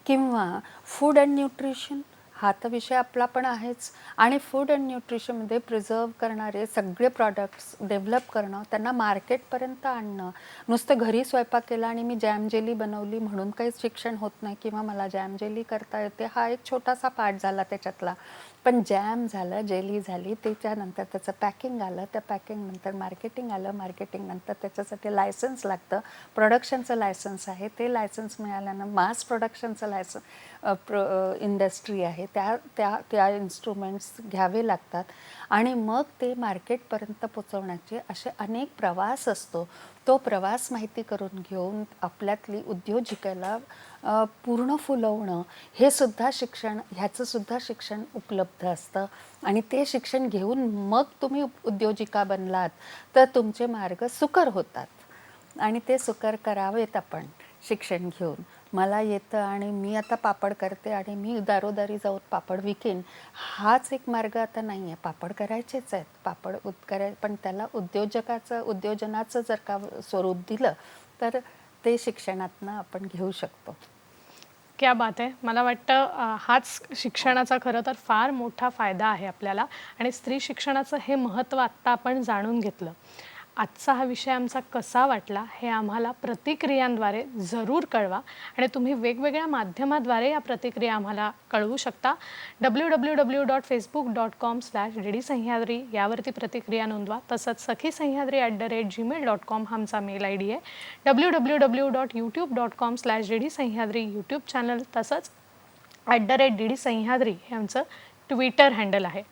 किंवा फूड अँड न्यूट्रिशन हा तर विषय आपला पण आहेच. आणि फूड अँड न्यूट्रिशनमध्ये प्रिझर्व करणारे सगळे प्रॉडक्ट्स डेव्हलप करणं, त्यांना मार्केटपर्यंत आणणं. नुसतं घरी स्वयंपाक केला आणि मी जॅम जेली बनवली म्हणून काही शिक्षण होत नाही किंवा मला जॅम जेली करता येते, हा एक छोटासा पार्ट झाला त्याच्यातला. पण जॅम झालं, जेली झाली, त्याच्यानंतर त्याचं पॅकिंग आलं, त्या पॅकिंगनंतर मार्केटिंग आलं, मार्केटिंगनंतर त्याच्यासाठी लायसन्स लागतं, प्रोडक्शनचं लायसन्स आहे, ते लायसन्स मिळाल्यानं मास प्रोडक्शनचं इंडस्ट्री आहे, त्या त्या त्या इन्स्ट्रुमेंट्स घ्यावे लागतात आणि मग ते मार्केटपर्यंत पोचवण्याचे असे अनेक प्रवास असतो. तो प्रवास माहिती करून घेऊन आपल्यातली उद्योजिकेला पूर्ण फुलवणं, हे सुद्धा शिक्षण, ह्याचं सुद्धा शिक्षण उपलब्ध असतं. आणि ते शिक्षण घेऊन मग तुम्ही उद्योजिका बनलात तर तुमचे मार्ग सुकर होतात आणि ते सुकर करावेत आपण शिक्षण घेऊन. मला येतं आणि मी आता पापड करते आणि मी दारोदारी जाऊन पापड विकेन, हाच एक मार्ग आता नाही आहे. पापड करायचेच आहेत, पापड पण त्याला उद्योजनाचं जर का स्वरूप दिलं तर ते शिक्षणातनं आपण घेऊ शकतो. क्या बात आहे. मला वाटतं हाच शिक्षणाचा खरं तर फार मोठा फायदा आहे आपल्याला आणि स्त्री शिक्षणाचं हे महत्त्व आत्ता आपण जाणून घेतलं. आजचा हा विषय आमचा कसा वाटला हे आम्हाला प्रतिक्रियांद्वारे जरूर कळवा आणि तुम्ही वेगवेगळ्या माध्यमाद्वारे या प्रतिक्रिया आम्हाला कळवू शकता. www.facebook.com/dd सह्याद्री यावरती प्रतिक्रिया नोंदवा. तसंच sakhisahyadradi@gmail.com हा आमचा मेल ID आहे. www.youtube.com/dd सह्याद्री यूट्यूब चॅनल, तसंच @DD सह्याद्री हे आमचं ट्विटर हँडल आहे.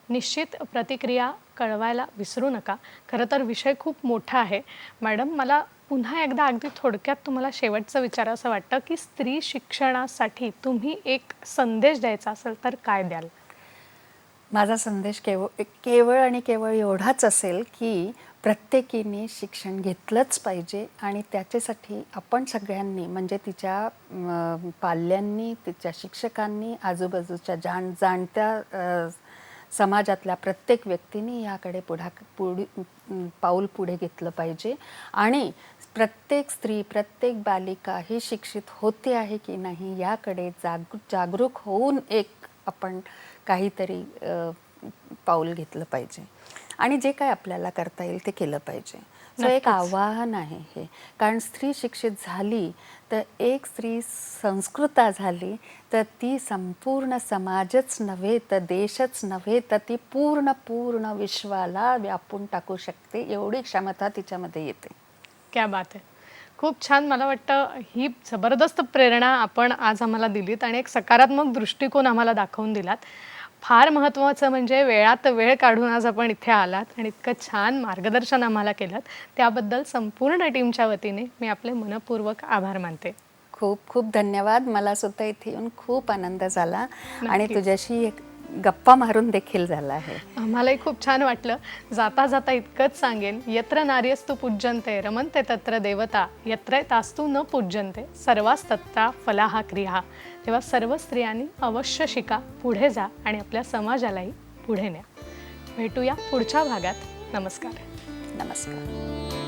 निश्चित प्रतिक्रिया कळवायला विसरू नका. खरं तर विषय खूप मोठा आहे. मॅडम, मला पुन्हा एकदा अगदी थोडक्यात तुम्हाला शेवटचं विचारावंसं वाटतं की स्त्री शिक्षणासाठी तुम्ही एक संदेश द्यायचा असेल तर काय द्याल? माझा संदेश केवळ आणि केवळ एवढाच असेल की प्रत्येकीने शिक्षण घेतलंच पाहिजे आणि त्याच्यासाठी आपण सगळ्यांनी, म्हणजे तिच्या पाल्यांनी, तिच्या शिक्षकांनी, आजूबाजूच्या जाणत्या समाजातल्या प्रत्येक व्यक्तीने याकडे पाऊल पुढे घेतलं पाहिजे. आणि प्रत्येक स्त्री, प्रत्येक बालिका ही शिक्षित होते आहे की नाही याकडे जागरूक होऊन एक आपण काहीतरी पाऊल घेतलं पाहिजे आणि जे काय आपल्याला करता येईल ते केलं पाहिजे. सो एक आव्हान आहे हे. कारण स्त्री शिक्षित झाली तर, एक स्त्री संस्कृता झाली तर ती संपूर्ण समाजच नव्हे तर देशच नव्हे तर ती पूर्ण विश्वाला व्यापून टाकू शकते, एवढी क्षमता तिच्यामध्ये येते. क्या बात आहे. खूप छान. मला वाटतं ही जबरदस्त प्रेरणा आपण आज आम्हाला दिलीत आणि एक सकारात्मक दृष्टिकोन आम्हाला दाखवून दिलात. फार महत्त्वाचं म्हणजे वेळात वेळ काढून आज आपण इथे आलात आणि इतकं छान मार्गदर्शन आम्हाला केलं, त्याबद्दल संपूर्ण टीमच्या वतीने मी आपले मनपूर्वक आभार मानते. खूप खूप धन्यवाद. मला सुद्धा इथे येऊन खूप आनंद झाला आणि तुझ्याशी एक गप्पा मारून देखील झाला आहे. आम्हालाही खूप छान वाटलं. जाता जाता इतकंच सांगेन, यत्र नार्यस्तु पूज्यन्ते रमन्ते तत्र देवता, यत्र तास्तु न पूज्यन्ते सर्वास्तत्रा फलाहा क्रिया. तेव्हा सर्व स्त्रियांनी अवश्य शिका, पुढे जा आणि आपल्या समाजालाही पुढे न्या. भेटूया पुढच्या भागात. नमस्कार. नमस्कार.